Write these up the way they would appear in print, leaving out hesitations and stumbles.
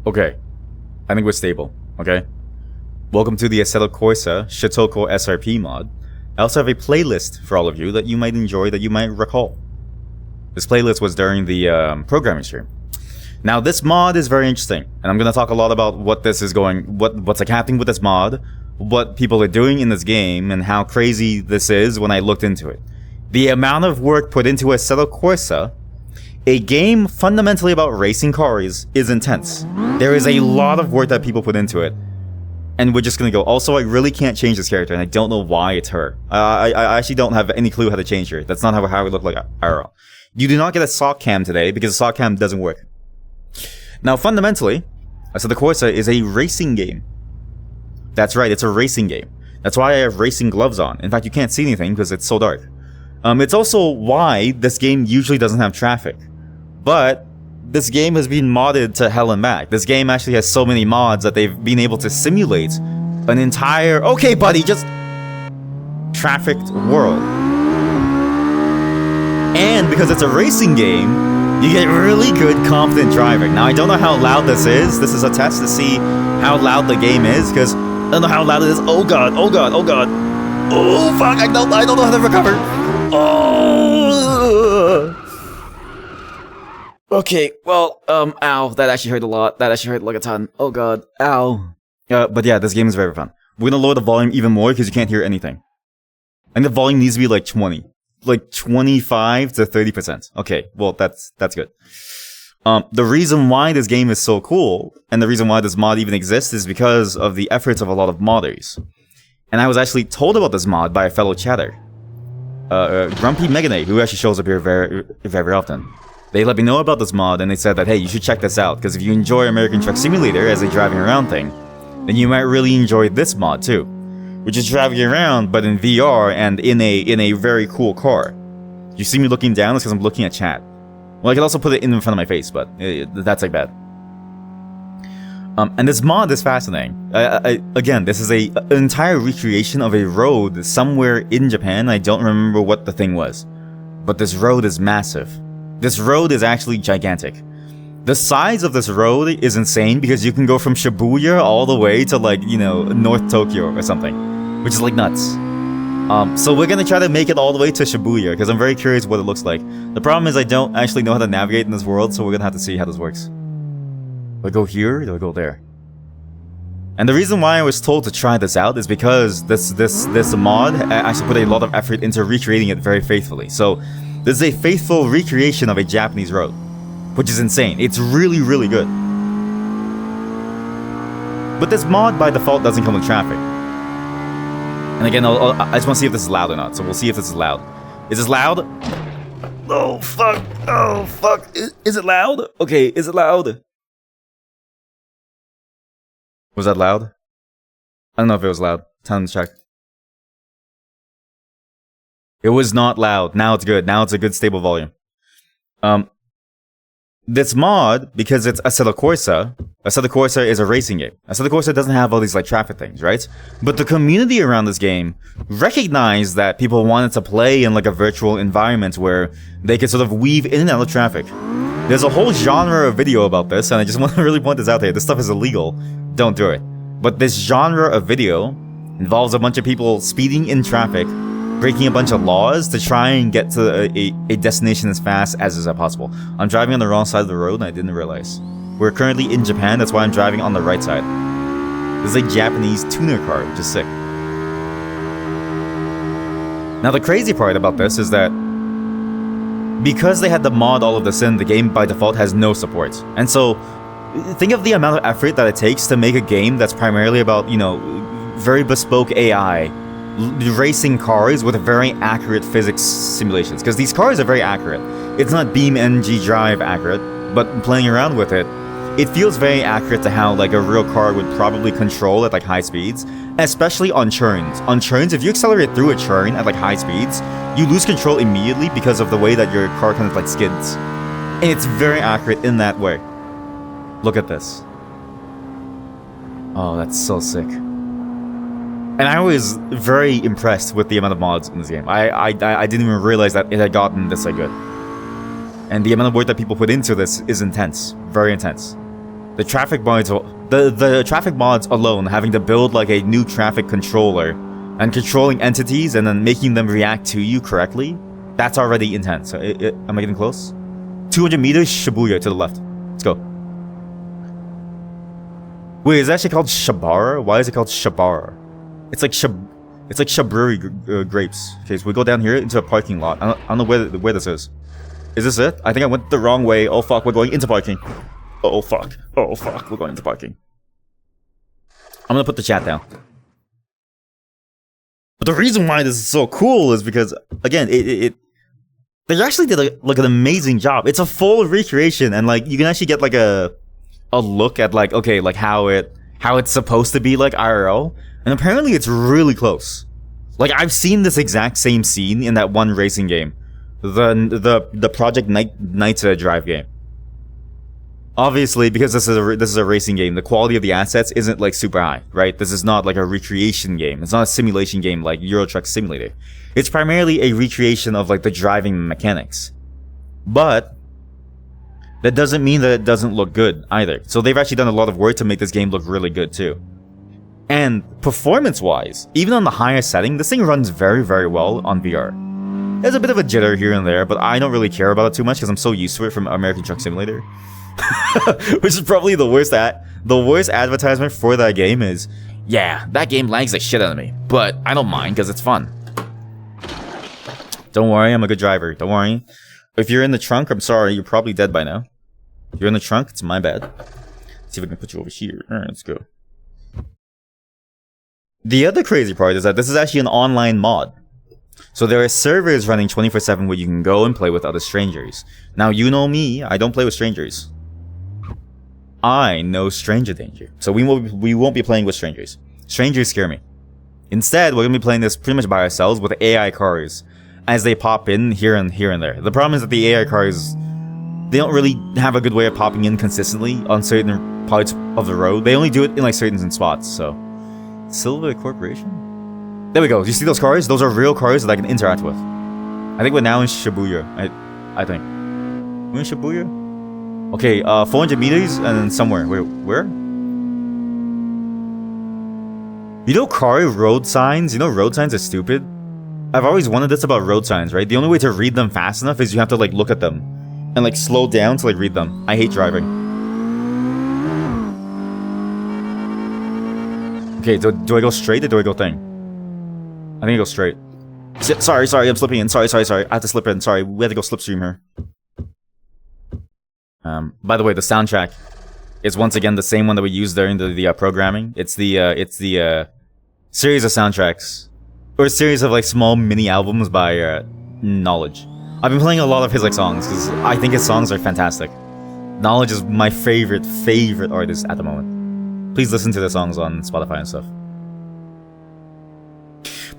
Okay, I think we're stable, okay? Welcome to the Assetto Corsa Shutoko SRP mod. I also have a playlist for all of you that you might enjoy, that you might recall. This playlist was during the programming stream. Now, this mod is very interesting, and I'm gonna talk a lot about what this is what's like happening with this mod, what people are doing in this game, and how crazy this is when I looked into it. The amount of work put into Assetto Corsa, a game fundamentally about racing cars, is intense. There is a lot of work that people put into it, and we're just gonna go. Also, I really can't change this character, and I don't know why it's her. I actually don't have any clue how to change her. That's not how it looked like IRL. You do not get a sock cam today because the sock cam doesn't work. Now, fundamentally, Assetto Corsa is a racing game. That's right, it's a racing game. That's why I have racing gloves on. In fact, you can't see anything because it's so dark. It's also why this game usually doesn't have traffic. But this game has been modded to hell and back. This game actually has so many mods that they've been able to simulate an entire, okay buddy, just trafficked world. And because it's a racing game, you get really good confident driving. Now, I don't know how loud this is. This is a test to see how loud the game is, because I don't know how loud it is. Oh god, oh god, oh god. Oh fuck, I don't know how to recover. Oh. Okay, well, ow, that actually hurt a lot. That actually hurt like a ton. Oh god, ow. But yeah, this game is very fun. We're gonna lower the volume even more because you can't hear anything. And the volume needs to be like 20. Like 25 to 30%. Okay, well, that's good. The reason why this game is so cool, and the reason why this mod even exists, is because of the efforts of a lot of modders. And I was actually told about this mod by a fellow chatter. Grumpy Megane, who actually shows up here very, very often. They let me know about this mod, and they said that, hey, you should check this out, because if you enjoy American Truck Simulator as a driving around thing, then you might really enjoy this mod too. Which is driving around, but in VR and in a very cool car. You see me looking down, it's because I'm looking at chat. Well, I could also put it in front of my face, but that's like bad. And this mod is fascinating. Again, this is an entire recreation of a road somewhere in Japan. I don't remember what the thing was. But this road is massive. This road is actually gigantic. The size of this road is insane because you can go from Shibuya all the way to, like, you know, North Tokyo or something. Which is like nuts. So we're gonna try to make it all the way to Shibuya because I'm very curious what it looks like. The problem is I don't actually know how to navigate in this world, so we're gonna have to see how this works. Do I go here or do I go there? And the reason why I was told to try this out is because this mod actually put a lot of effort into recreating it very faithfully. So this is a faithful recreation of a Japanese road, which is insane. It's really, really good. But this mod by default doesn't come with traffic. And again, I just want to see if this is loud or not, so we'll see if this is loud. Is this loud? Oh, fuck. Oh, fuck. Is it loud? Okay, is it loud? Was that loud? I don't know if it was loud. Time to check. It was not loud. Now it's good. Now it's a good stable volume. This mod, because it's Assetto Corsa is a racing game. Assetto Corsa doesn't have all these like traffic things, right? But the community around this game recognized that people wanted to play in like a virtual environment where they could sort of weave in and out of traffic. There's a whole genre of video about this, and I just want to really point this out there. This stuff is illegal. Don't do it. But this genre of video involves a bunch of people speeding in traffic, breaking a bunch of laws to try and get to a destination as fast as is possible. I'm driving on the wrong side of the road and I didn't realize. We're currently in Japan, that's why I'm driving on the right side. This is a Japanese tuner car, which is sick. Now the crazy part about this is that because they had to mod all of this in, the game by default has no support. And so, think of the amount of effort that it takes to make a game that's primarily about, you know, very bespoke AI, racing cars with very accurate physics simulations, because these cars are very accurate. It's not BeamNG Drive accurate, but playing around with it, it feels very accurate to how like a real car would probably control at like high speeds, especially on churns. On churns, if you accelerate through a churn at like high speeds, you lose control immediately because of the way that your car kind of like skids. And it's very accurate in that way. Look at this. Oh, that's so sick. And I was very impressed with the amount of mods in this game. I didn't even realize that it had gotten this like good. And the amount of work that people put into this is intense. Very intense. The traffic mods, the traffic mods alone, having to build like a new traffic controller and controlling entities and then making them react to you correctly, that's already intense. Am I getting close? 200 meters, Shibuya to the left. Let's go. Wait, is it actually called Shabara? Why is it called Shabara? It's like Shaburi grapes. Okay, so we go down here into a parking lot. I don't know where this is. Is this it? I think I went the wrong way. Oh fuck, we're going into parking. Oh fuck. Oh fuck, we're going into parking. I'm gonna put the chat down. But the reason why this is so cool is because, again, they actually did like an amazing job. It's a full recreation, and like you can actually get like a look at like, okay, like how it's supposed to be like IRL, and apparently it's really close. Like I've seen this exact same scene in that one racing game, the Project Night Drive game. Obviously, because this is a racing game, the quality of the assets isn't like super high, right? This is not like a recreation game. It's not a simulation game like Euro Truck Simulator. It's primarily a recreation of like the driving mechanics. But that doesn't mean that it doesn't look good either. So they've actually done a lot of work to make this game look really good too. And performance-wise, even on the highest setting, this thing runs very, very well on VR. There's a bit of a jitter here and there, but I don't really care about it too much because I'm so used to it from American Truck Simulator. Which is probably the worst advertisement for that game is, yeah, that game lags the shit out of me, but I don't mind because it's fun. Don't worry, I'm a good driver. Don't worry. If you're in the trunk, I'm sorry, you're probably dead by now. If you're in the trunk, it's my bad. Let's see if I can put you over here. Alright, let's go. The other crazy part is that this is actually an online mod. So there are servers running 24/7 where you can go and play with other strangers. Now, you know me, I don't play with strangers. I know stranger danger. So we won't be playing with strangers. Strangers scare me. Instead, we're going to be playing this pretty much by ourselves with AI cars as they pop in here and there. The problem is that the AI cars, they don't really have a good way of popping in consistently on certain parts of the road. They only do it in like certain spots, so. Silver Corporation? There we go. Do you see those cars? Those are real cars that I can interact with. I think we're now in Shibuya. I think. We're in Shibuya? Okay, 400 meters and then somewhere. Wait, where? You know road signs? You know road signs are stupid? I've always wondered this about road signs, right? The only way to read them fast enough is you have to like look at them and like slow down to like read them. I hate driving. Okay, do I go straight or do I go thing? I think I go straight. Sorry, I'm slipping in. Sorry. I have to slip in. Sorry, we had to go slipstream here. By the way, the soundtrack is once again the same one that we used during the programming. It's the series of soundtracks, or a series of like small mini albums by Knowledge. I've been playing a lot of his like songs because I think his songs are fantastic. Knowledge is my favorite artist at the moment. Please listen to the songs on Spotify and stuff.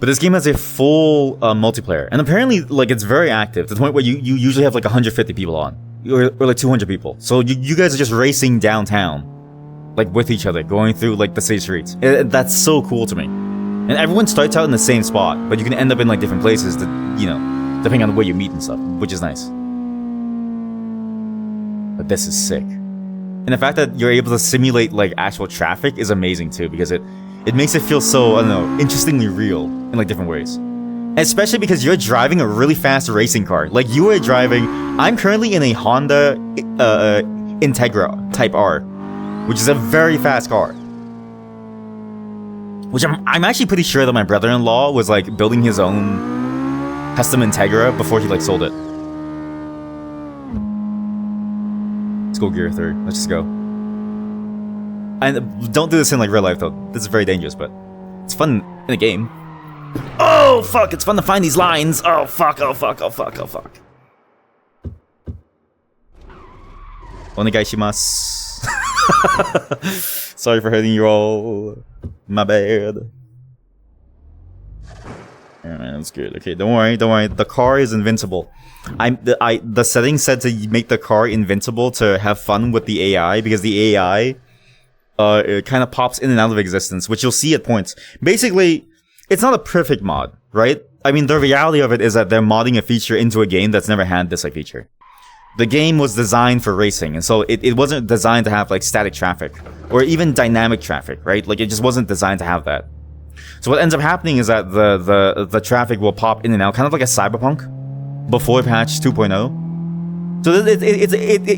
But this game has a full multiplayer, and apparently like it's very active to the point where you usually have like 150 people on. Or like 200 people. So you guys are just racing downtown, like with each other, going through like the city streets. That's so cool to me. And everyone starts out in the same spot, but you can end up in like different places, that, you know, depending on where you meet and stuff, which is nice. But this is sick. And the fact that you're able to simulate like actual traffic is amazing too, because it makes it feel so, I don't know, interestingly real in like different ways. Especially because you're driving a really fast racing car. Like you are driving, I'm currently in a Honda Integra Type R, which is a very fast car. Which I'm actually pretty sure that my brother-in-law was like building his own custom Integra before he like sold it. Let's go gear 3. Let's just go. And don't do this in like real life though. This is very dangerous, but it's fun in a game. Oh fuck, it's fun to find these lines. Oh fuck. Onegaishimasu. Sorry for hurting you all. My bad. Yeah, man, that's good. Okay, don't worry. The car is invincible. The settings said to make the car invincible to have fun with the AI, because the AI it kind of pops in and out of existence, which you'll see at points. Basically, it's not a perfect mod, right? I mean, the reality of it is that they're modding a feature into a game that's never had this like feature. The game was designed for racing, and so it wasn't designed to have like static traffic or even dynamic traffic, right? Like it just wasn't designed to have that. So what ends up happening is that the traffic will pop in and out, kind of like a Cyberpunk before patch 2.0.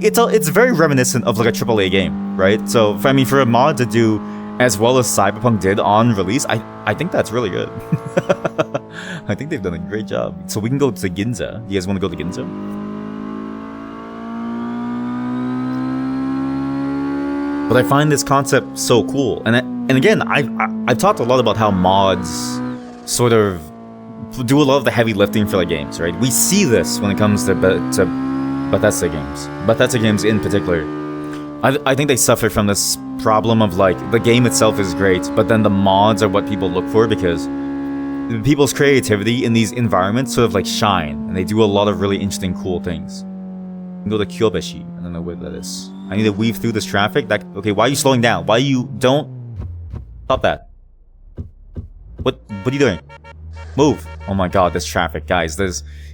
So it's very reminiscent of like a AAA game, right? So I mean, for a mod to do as well as Cyberpunk did on release, I think that's really good. I think they've done a great job. So we can go to Ginza. You guys want to go to Ginza? But I find this concept so cool, and again, I've talked a lot about how mods sort of do a lot of the heavy lifting for the games, right? We see this when it comes to Bethesda games. Bethesda games in particular. I think they suffer from this problem of like, the game itself is great, but then the mods are what people look for because people's creativity in these environments sort of like shine, and they do a lot of really interesting, cool things. You can go to Kyobeshi. I don't know where that is. I need to weave through this traffic. Okay, why are you slowing down? Why you don't stop that? What are you doing? Move! Oh my god, this traffic, guys.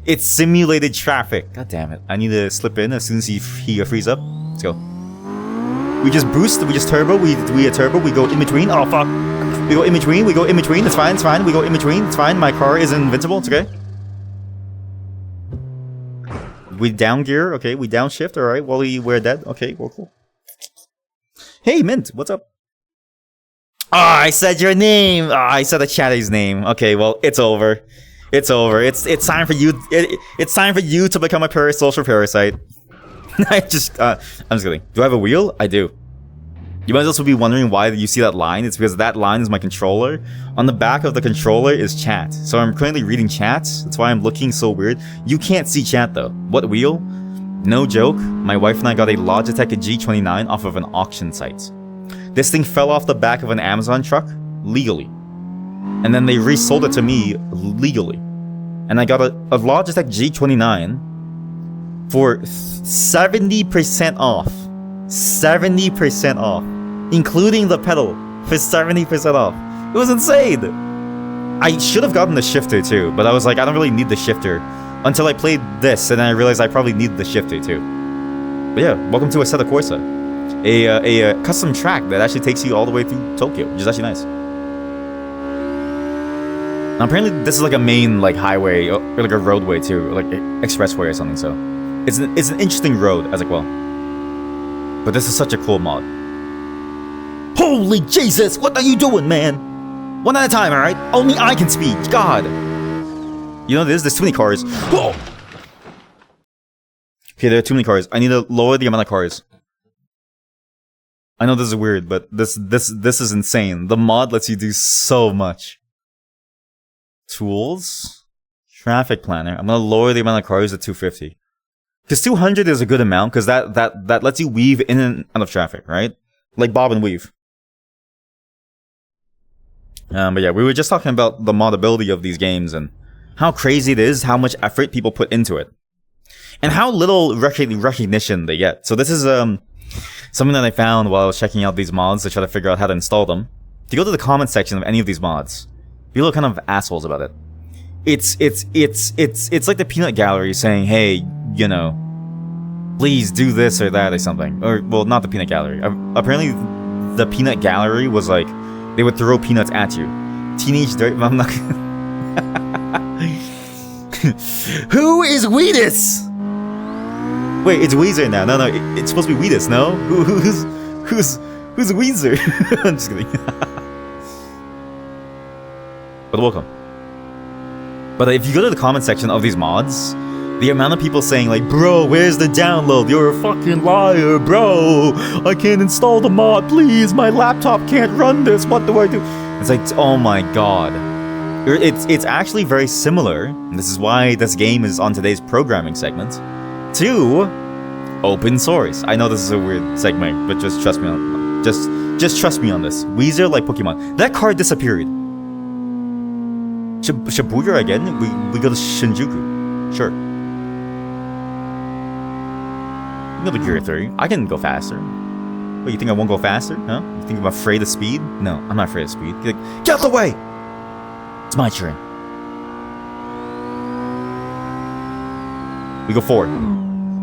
It's simulated traffic. God damn it! I need to slip in as soon as he frees up. Let's go. We just boost. We just turbo. We turbo. We go in between. Oh fuck! We go in between. We go in between. It's fine. It's fine. We go in between. It's fine. My car is invincible. It's okay. We down gear, okay, we downshift, alright, while we're dead, okay, well, cool. Hey, Mint, what's up? Ah, I said your name! Ah, I said the chatty's name. Okay, well, it's over. It's over. It's time for you, it's time for you to become a social parasite. I'm just kidding. Do I have a wheel? I do. You might also be wondering why you see that line. It's because that line is my controller. On the back of the controller is chat. So I'm currently reading chats. That's why I'm looking so weird. You can't see chat though. What wheel? No joke. My wife and I got a Logitech G29 off of an auction site. This thing fell off the back of an Amazon truck legally. And then they resold it to me legally. And I got a Logitech G29 for 70% off. 70% off, including the pedal, for 70% off. It was insane. I should have gotten the shifter too, but I was like, I don't really need the shifter until I played this, and then I realized I probably need the shifter too. But yeah, welcome to Assetto Corsa, a custom track that actually takes you all the way through Tokyo, which is actually nice. Now apparently this is like a main like highway or like a roadway too, or like expressway or something. So it's an interesting road. I was like, well. But this is such a cool mod. Holy Jesus! What are you doing, man? One at a time, alright? Only I can speak. God! You know there's too many cars. Whoa! Okay, there are too many cars. I need to lower the amount of cars. I know this is weird, but this is insane. The mod lets you do so much. Tools? Traffic planner. I'm gonna lower the amount of cars to 250. Because 200 is a good amount, because that lets you weave in and out of traffic, right? Like bob and weave. But yeah, we were just talking about the modability of these games and how crazy it is, how much effort people put into it. And how little recognition they get. So this is something that I found while I was checking out these mods to try to figure out how to install them. If you go to the comment section of any of these mods, people are kind of assholes about it. It's like the peanut gallery saying, hey, you know, please do this or that or something. Or, well, not the peanut gallery. Apparently, the peanut gallery was like, they would throw peanuts at you. Teenage dirt. I'm not. Who is Weedus? Wait, it's Weezer now. No, it's supposed to be Weedus. No, who's Weezer? I'm just kidding. But welcome. But if you go to the comment section of these mods, the amount of people saying like, bro, where's the download? You're a fucking liar, bro. I can't install the mod, please. My laptop can't run this. What do I do? It's like, oh my god. It's actually very similar, and this is why this game is on today's programming segment, to open source. I know this is a weird segment, but just trust me on just trust me on this. Weezer like Pokemon. That card disappeared. Shibuya again? We go to Shinjuku. Sure. We go to Gear 3. I can go faster. What, you think I won't go faster? Huh? You think I'm afraid of speed? No, I'm not afraid of speed. Like, get out the way! It's my turn. We go forward.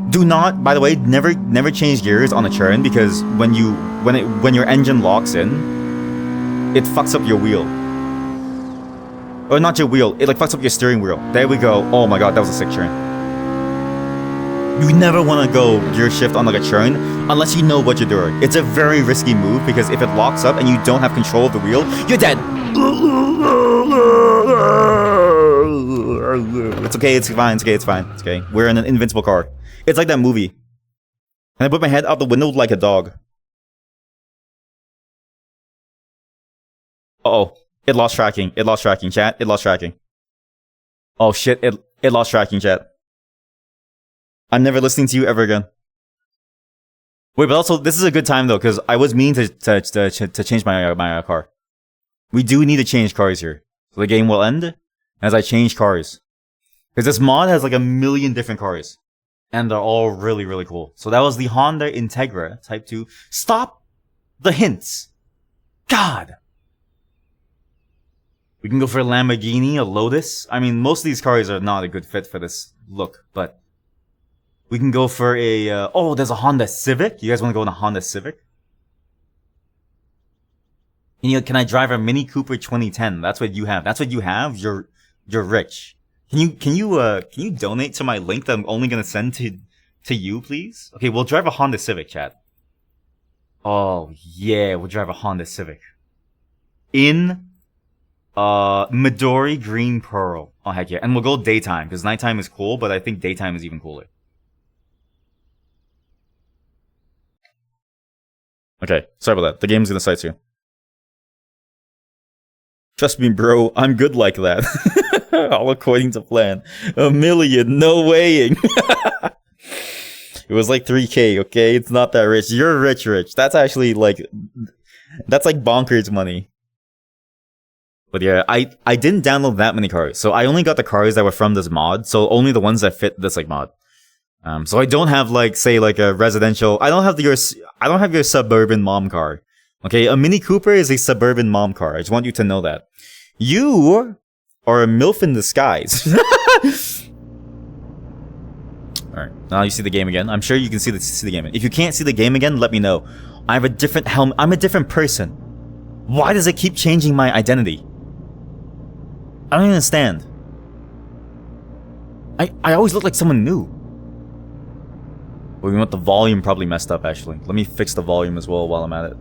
Do not, by the way, never change gears on a churn, because when your engine locks in, it fucks up your wheel. Or not your wheel, it like fucks up your steering wheel. There we go. Oh my god, that was a sick churn. You never want to go gear shift on like a churn unless you know what you're doing. It's a very risky move, because if it locks up and you don't have control of the wheel, you're dead. It's okay, it's fine, it's okay, it's fine. It's okay. We're in an invincible car. It's like that movie. And I put my head out the window like a dog. Uh-oh. It lost tracking. It lost tracking, chat. It lost tracking. Oh shit, it lost tracking, chat. I'm never listening to you ever again. Wait, but also, this is a good time though, because I was mean to change my car. We do need to change cars here. So the game will end as I change cars. Because this mod has like a million different cars. And they're all really, really cool. So that was the Honda Integra Type 2. Stop the hints. God. We can go for a Lamborghini, a Lotus. I mean, most of these cars are not a good fit for this look, but we can go for a, oh, there's a Honda Civic. You guys want to go in a Honda Civic? Can I drive a Mini Cooper 2010? That's what you have. That's what you have? You're rich. Can you donate to my link that I'm only gonna send to you, please? Okay, we'll drive a Honda Civic, chat. Oh yeah, we'll drive a Honda Civic. In Midori Green Pearl. Oh heck yeah. And we'll go daytime, because nighttime is cool, but I think daytime is even cooler. Okay, sorry about that. The game's gonna cite you. Trust me, bro, I'm good like that. All according to plan. 1 million, no weighing. It was like 3K, okay? It's not that rich. You're rich. That's actually like... That's like bonkers money. But yeah, I didn't download that many cars. So I only got the cars that were from this mod. So only the ones that fit this like mod. So I don't have like, say like a residential... I don't have your suburban mom car. Okay, a Mini Cooper is a suburban mom car. I just want you to know that. You are a MILF in disguise. Alright, now you see the game again. I'm sure you can see the game. If you can't see the game again, let me know. I have a different helmet. I'm a different person. Why does it keep changing my identity? I don't even understand. I always look like someone new. Well, we want the volume probably messed up, actually. Let me fix the volume as well while I'm at it.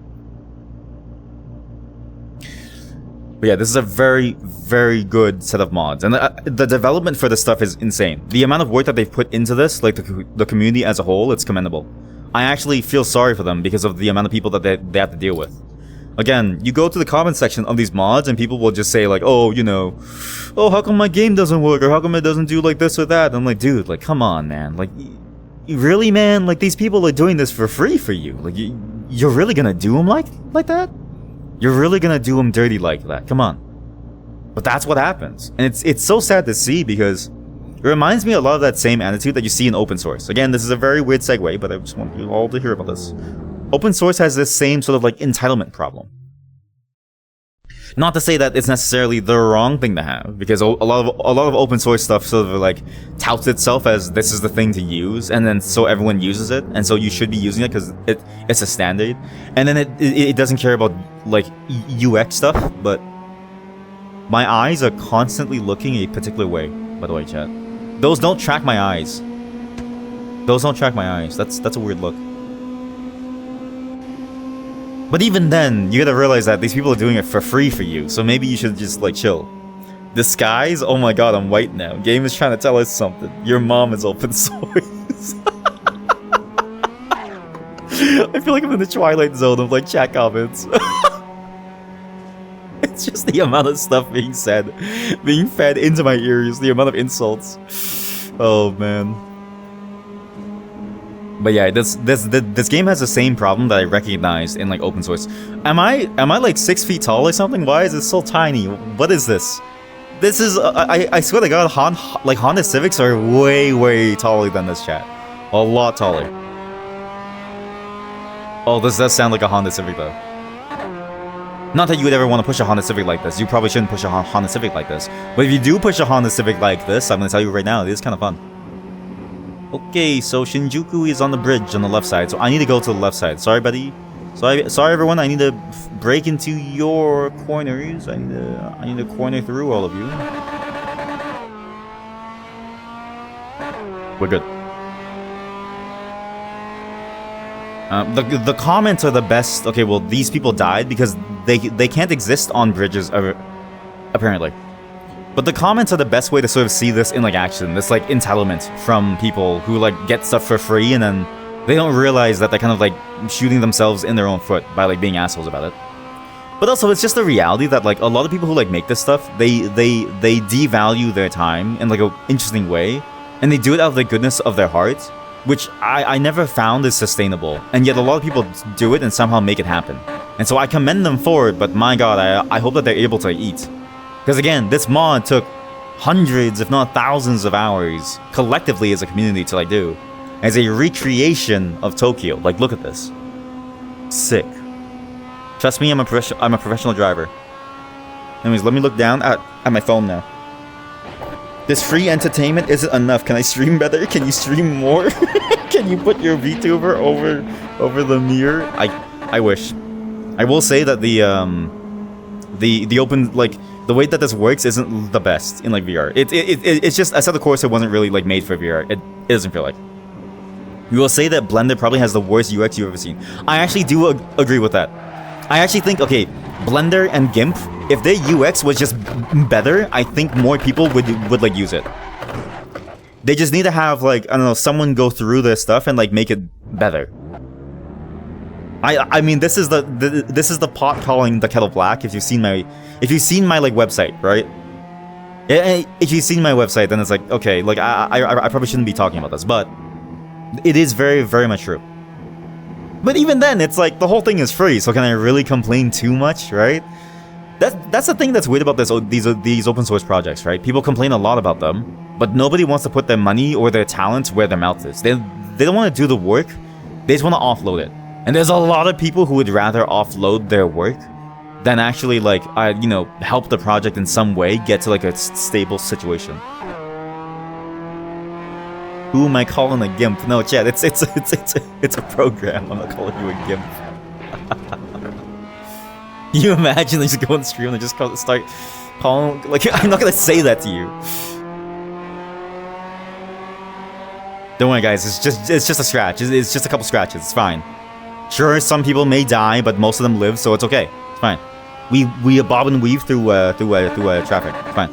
But yeah, this is a very, very good set of mods. And the development for this stuff is insane. The amount of work that they've put into this, like the community as a whole, it's commendable. I actually feel sorry for them because of the amount of people that they have to deal with. Again, you go to the comment section of these mods and people will just say like, oh, you know, oh, how come my game doesn't work? Or how come it doesn't do like this or that? And I'm like, dude, like, come on, man. Like, really, man? Like, these people are doing this for free for you. Like, you're really gonna do them like that? You're really gonna do them dirty like that? Come on. But that's what happens. And it's so sad to see because it reminds me a lot of that same attitude that you see in open source. Again, this is a very weird segue, but I just want you all to hear about this. Open source has this same sort of like entitlement problem. Not to say that it's necessarily the wrong thing to have, because a lot of open source stuff sort of like touts itself as this is the thing to use, and then so everyone uses it, and so you should be using it because it's a standard, and then it doesn't care about like UX stuff. But my eyes are constantly looking a particular way. By the way, chat, those don't track my eyes. Those don't track my eyes. That's a weird look. But even then, you gotta realize that these people are doing it for free for you, so maybe you should just, like, chill. Disguise? Oh my god, I'm white now. Game is trying to tell us something. Your mom is open source. I feel like I'm in the Twilight Zone of, like, chat comments. It's just the amount of stuff being said, being fed into my ears, the amount of insults. Oh, man. But yeah, this game has the same problem that I recognized in like open source. Am I like 6 feet tall or something? Why is it so tiny? What is this? This is I swear to God, Honda Civics are way taller than this, chat. A lot taller. Oh, this does sound like a Honda Civic though. Not that you would ever want to push a Honda Civic like this. You probably shouldn't push a Honda Civic like this. But if you do push a Honda Civic like this, I'm gonna tell you right now, it is kind of fun. Okay, so Shinjuku is on the bridge on the left side, so I need to go to the left side. Sorry, buddy. Sorry, everyone. I need to break into your corners. I need to corner through all of you. We're good. The comments are the best. Okay, well, these people died because they can't exist on bridges, apparently. But the comments are the best way to sort of see this in like action. This like entitlement from people who like get stuff for free and then they don't realize that they're kind of like shooting themselves in their own foot by like being assholes about it. But also, it's just the reality that like a lot of people who like make this stuff, they devalue their time in like an interesting way, and they do it out of the goodness of their heart, which I never found is sustainable. And yet a lot of people do it and somehow make it happen. And so I commend them for it, but my god, I hope that they're able to eat. Because again, this mod took hundreds, if not thousands of hours, collectively as a community to like do. As a recreation of Tokyo. Like, look at this. Sick. Trust me, I'm a professional driver. Anyways, let me look down at my phone now. This free entertainment isn't enough. Can I stream better? Can you stream more? Can you put your VTuber over the mirror? I wish. I will say that the open, like, the way that this works isn't the best in like VR. It's just Assetto Corsa wasn't really like made for VR. It doesn't feel like. You will say that Blender probably has the worst UX you've ever seen. I actually do agree with that. I actually think, okay, Blender and GIMP, if their UX was just better, I think more people would like use it. They just need to have like, I don't know, someone go through their stuff and like make it better. I mean, this is the pot calling the kettle black. If you've seen my like website, right? If you've seen my website, then it's like, okay, like I probably shouldn't be talking about this, but it is very, very much true. But even then, it's like the whole thing is free, so can I really complain too much, right? That's the thing that's weird about these open source projects, right? People complain a lot about them, but nobody wants to put their money or their talents where their mouth is. They don't want to do the work, they just want to offload it. And there's a lot of people who would rather offload their work than actually like, you know, help the project in some way get to like a stable situation. Who am I calling a GIMP? No, Chad, it's a program. I'm not calling you a GIMP. You imagine they just go on stream and just start calling, like, I'm not gonna say that to you. Don't worry, guys. It's just a scratch. It's just a couple scratches. It's fine. Sure, some people may die, but most of them live, so it's okay. It's fine. We bob and weave through traffic. It's fine.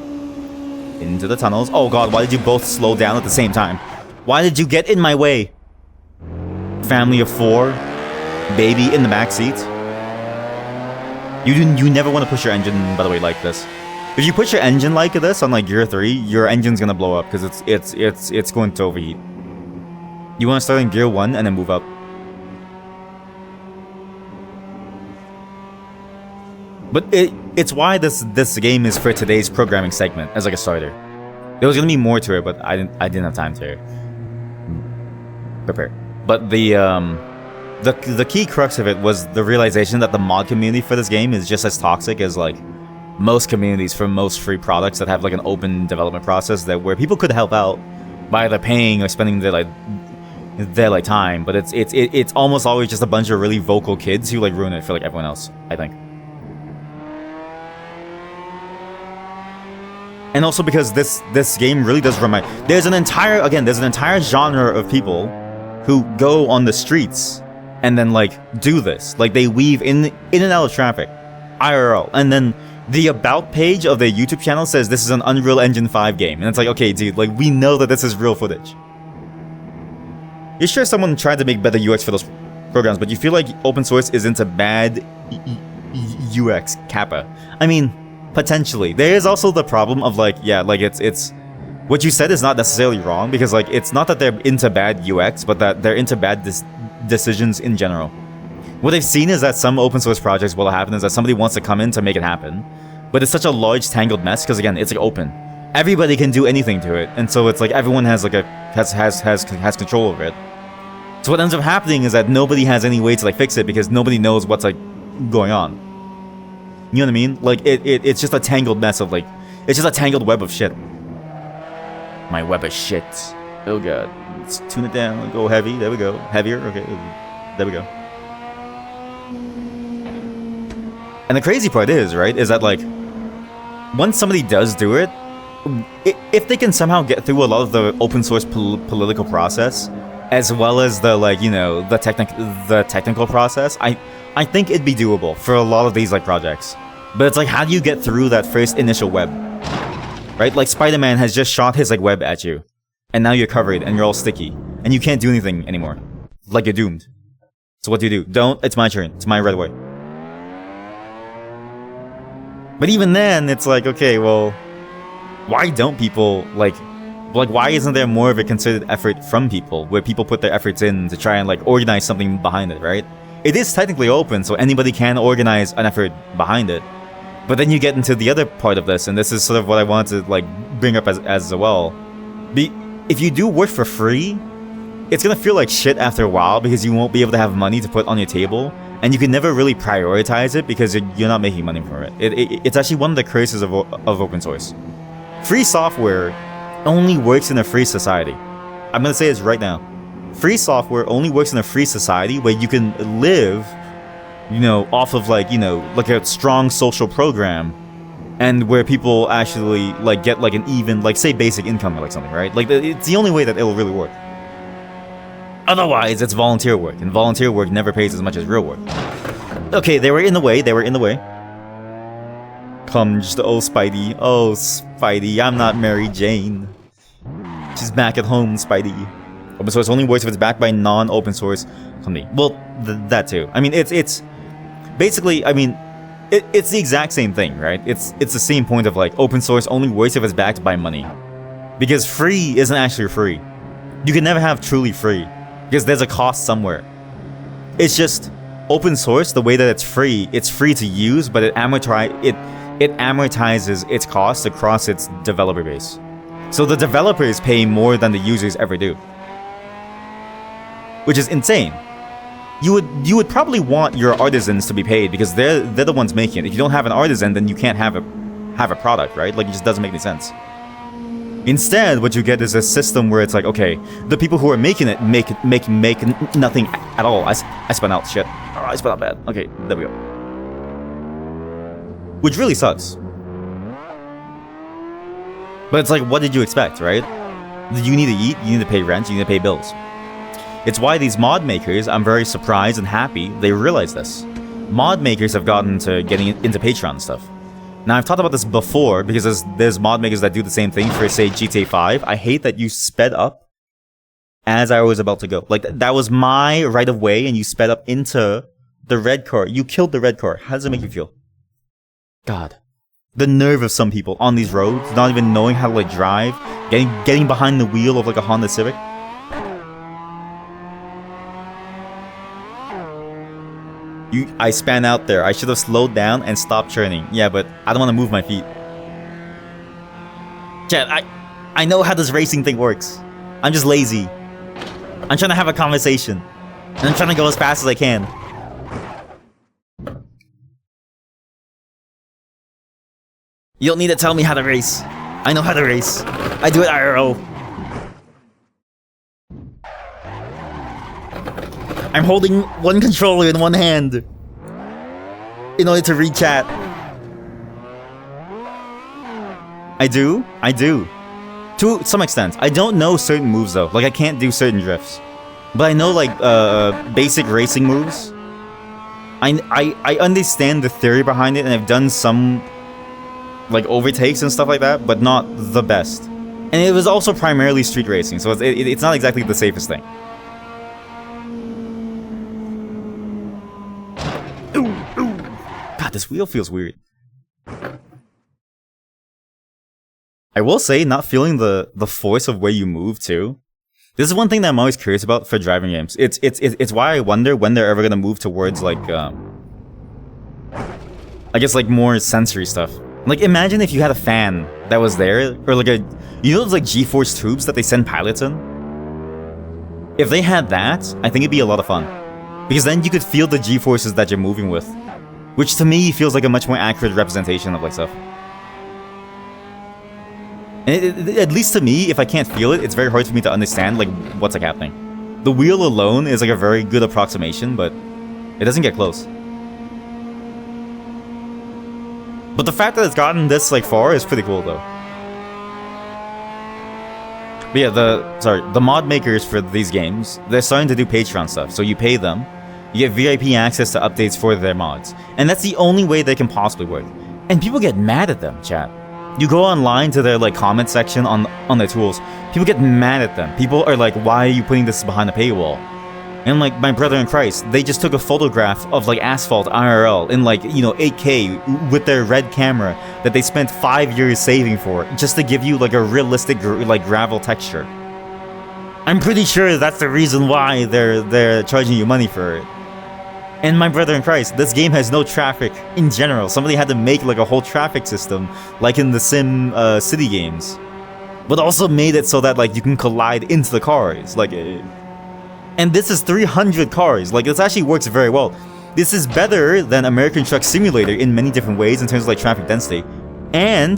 Into the tunnels. Oh god, why did you both slow down at the same time? Why did you get in my way? Family of 4, baby in the back seat. You never want to push your engine, by the way, like this. If you push your engine like this on like gear 3, your engine's gonna blow up because it's going to overheat. You want to start in gear 1 and then move up. But it's why this game is for today's programming segment as like a starter. There was gonna be more to it, but I didn't have time to prepare. But the key crux of it was the realization that the mod community for this game is just as toxic as like most communities for most free products that have like an open development process where people could help out by either paying or spending their time. But it's almost always just a bunch of really vocal kids who like ruin it for like everyone else, I think. And also because this game really does remind... There's an entire genre of people who go on the streets and then, like, do this. Like, they weave in and out of traffic. IRL. And then the About page of their YouTube channel says this is an Unreal Engine 5 game. And it's like, okay, dude, like, we know that this is real footage. You're sure someone tried to make better UX for those programs, but you feel like open source is into bad UX, Kappa. I mean... Potentially. There is also the problem of like, yeah, like it's what you said is not necessarily wrong because like it's not that they're into bad UX, but that they're into bad decisions in general. What I've seen is that some open source projects, what will happen is that somebody wants to come in to make it happen, but it's such a large tangled mess because again, it's like open. Everybody can do anything to it, and so it's like everyone has like has control over it. So what ends up happening is that nobody has any way to like fix it because nobody knows what's like going on. You know what I mean? Like, it's just a tangled mess of, like... It's just a tangled web of shit. My web of shit. Oh, God. let's tune it down. Go heavy. There we go. Heavier. Okay. There we go. And the crazy part is, right, is that like, once somebody does do it, if they can somehow get through a lot of the open source political process, as well as the like, you know, the technical process, I think it'd be doable for a lot of these like projects. But it's like, how do you get through that first initial web? Right? Like Spider-Man has just shot his like web at you, and now you're covered and you're all sticky, and you can't do anything anymore. Like you're doomed. So what do you do? Don't. It's my turn. It's my right away. But even then, it's like, okay, well, why don't people like why isn't there more of a concerted effort from people where people put their efforts in to try and like organize something behind it, right? It is technically open, so anybody can organize an effort behind it. But then you get into the other part of this, and this is sort of what I want to like bring up as well. If you do work for free, it's gonna feel like shit after a while because you won't be able to have money to put on your table, and you can never really prioritize it because you're not making money from it. It's actually one of the curses of open source. Free software only works in a free society. I'm gonna say this right now. Free software only works in a free society where you can live, you know, off of like, you know, like a strong social program, and where people actually like get like an even, like say basic income or like something, right? Like it's the only way that it'll really work. Otherwise, it's volunteer work, and volunteer work never pays as much as real work. Okay, they were in the way. They were in the way. Come, just oh Spidey, oh Spidey, I'm not Mary Jane. She's back at home, Spidey. Open source only works if it's backed by non-open source company. Well, that too. I mean, it's basically, I mean, it's the exact same thing, right? It's the same point of like open source only works if it's backed by money, because free isn't actually free. You can never have truly free because there's a cost somewhere. It's just open source. The way that it's free to use, but it amortizes its costs across its developer base. So the developers pay more than the users ever do, which is insane. You would probably want your artisans to be paid because they're the ones making it. If you don't have an artisan, then you can't have a product, right? Like it just doesn't make any sense. Instead, what you get is a system where it's like, okay, the people who are making it make nothing at all. I spun out shit. Oh, I spun out bad. Okay, there we go. Which really sucks. But it's like, what did you expect, right? You need to eat, you need to pay rent, you need to pay bills. It's why these mod makers, I'm very surprised and happy they realize this. Mod makers have gotten to getting into Patreon and stuff. Now, I've talked about this before because there's mod makers that do the same thing for, say, GTA 5. I hate that you sped up as I was about to go. Like, that was my right of way and you sped up into the red car. You killed the red car. How does it make you feel? God. The nerve of some people on these roads, not even knowing how to, like, drive, getting behind the wheel of, like, a Honda Civic. I span out there. I should have slowed down and stopped churning. Yeah, but I don't want to move my feet. Chat, I know how this racing thing works. I'm just lazy. I'm trying to have a conversation. And I'm trying to go as fast as I can. You don't need to tell me how to race. I know how to race. I do it IRL. I'm holding one controller in one hand in order to read chat. I do. To some extent. I don't know certain moves though. Like I can't do certain drifts. But I know like basic racing moves. I understand the theory behind it and I've done some like overtakes and stuff like that, but not the best. And it was also primarily street racing, so it's not exactly the safest thing. God, this wheel feels weird. I will say, not feeling the force of where you move too. This is one thing that I'm always curious about for driving games. It's why I wonder when they're ever gonna move towards like I guess like more sensory stuff. Like imagine if you had a fan that was there, or like you know those like G-force tubes that they send pilots in? If they had that, I think it'd be a lot of fun. Because then you could feel the G-forces that you're moving with. Which to me feels like a much more accurate representation of like stuff. And at least to me, if I can't feel it, it's very hard for me to understand like what's like happening. The wheel alone is like a very good approximation, but it doesn't get close. But the fact that it's gotten this like far is pretty cool though. But yeah, the mod makers for these games, they're starting to do Patreon stuff. So you pay them, you get VIP access to updates for their mods. And that's the only way they can possibly work. And people get mad at them, chat. You go online to their like comment section on their tools, people get mad at them. People are like, why are you putting this behind a paywall? And like my brother in Christ, they just took a photograph of like asphalt IRL in like, you know, 8K with their red camera that they spent 5 years saving for just to give you like a realistic like gravel texture. I'm pretty sure that's the reason why they're charging you money for it. And my brother in Christ, this game has no traffic in general. Somebody had to make like a whole traffic system like in the Sim City games, but also made it so that like you can collide into the cars like. And this is 300 cars. Like, this actually works very well. This is better than American Truck Simulator in many different ways in terms of, like, traffic density. And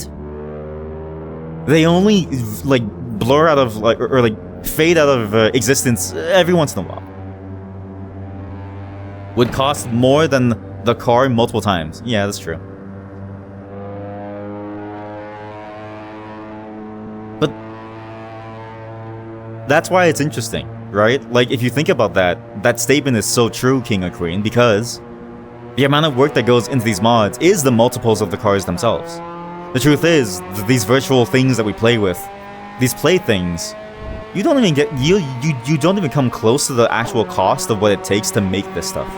they only, like, blur out of, like, or like, fade out of existence every once in a while. Would cost more than the car multiple times. Yeah, that's true. But that's why it's interesting. Right? Like, if you think about that, that statement is so true, King or Queen, because the amount of work that goes into these mods is the multiples of the cars themselves. The truth is, these virtual things that we play with, these playthings, you don't even get, you don't even come close to the actual cost of what it takes to make this stuff.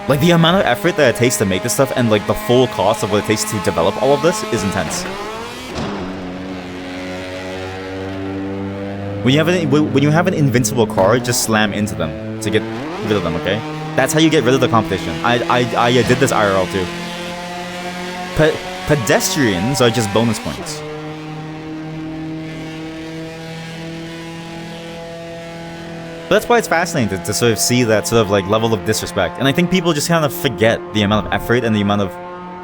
Like, the amount of effort that it takes to make this stuff and, like, the full cost of what it takes to develop all of this is intense. When you have an invincible car, just slam into them to get rid of them, okay? That's how you get rid of the competition. I did this IRL too. Pedestrians are just bonus points. But that's why it's fascinating to sort of see that sort of like level of disrespect. And I think people just kind of forget the amount of effort and the amount of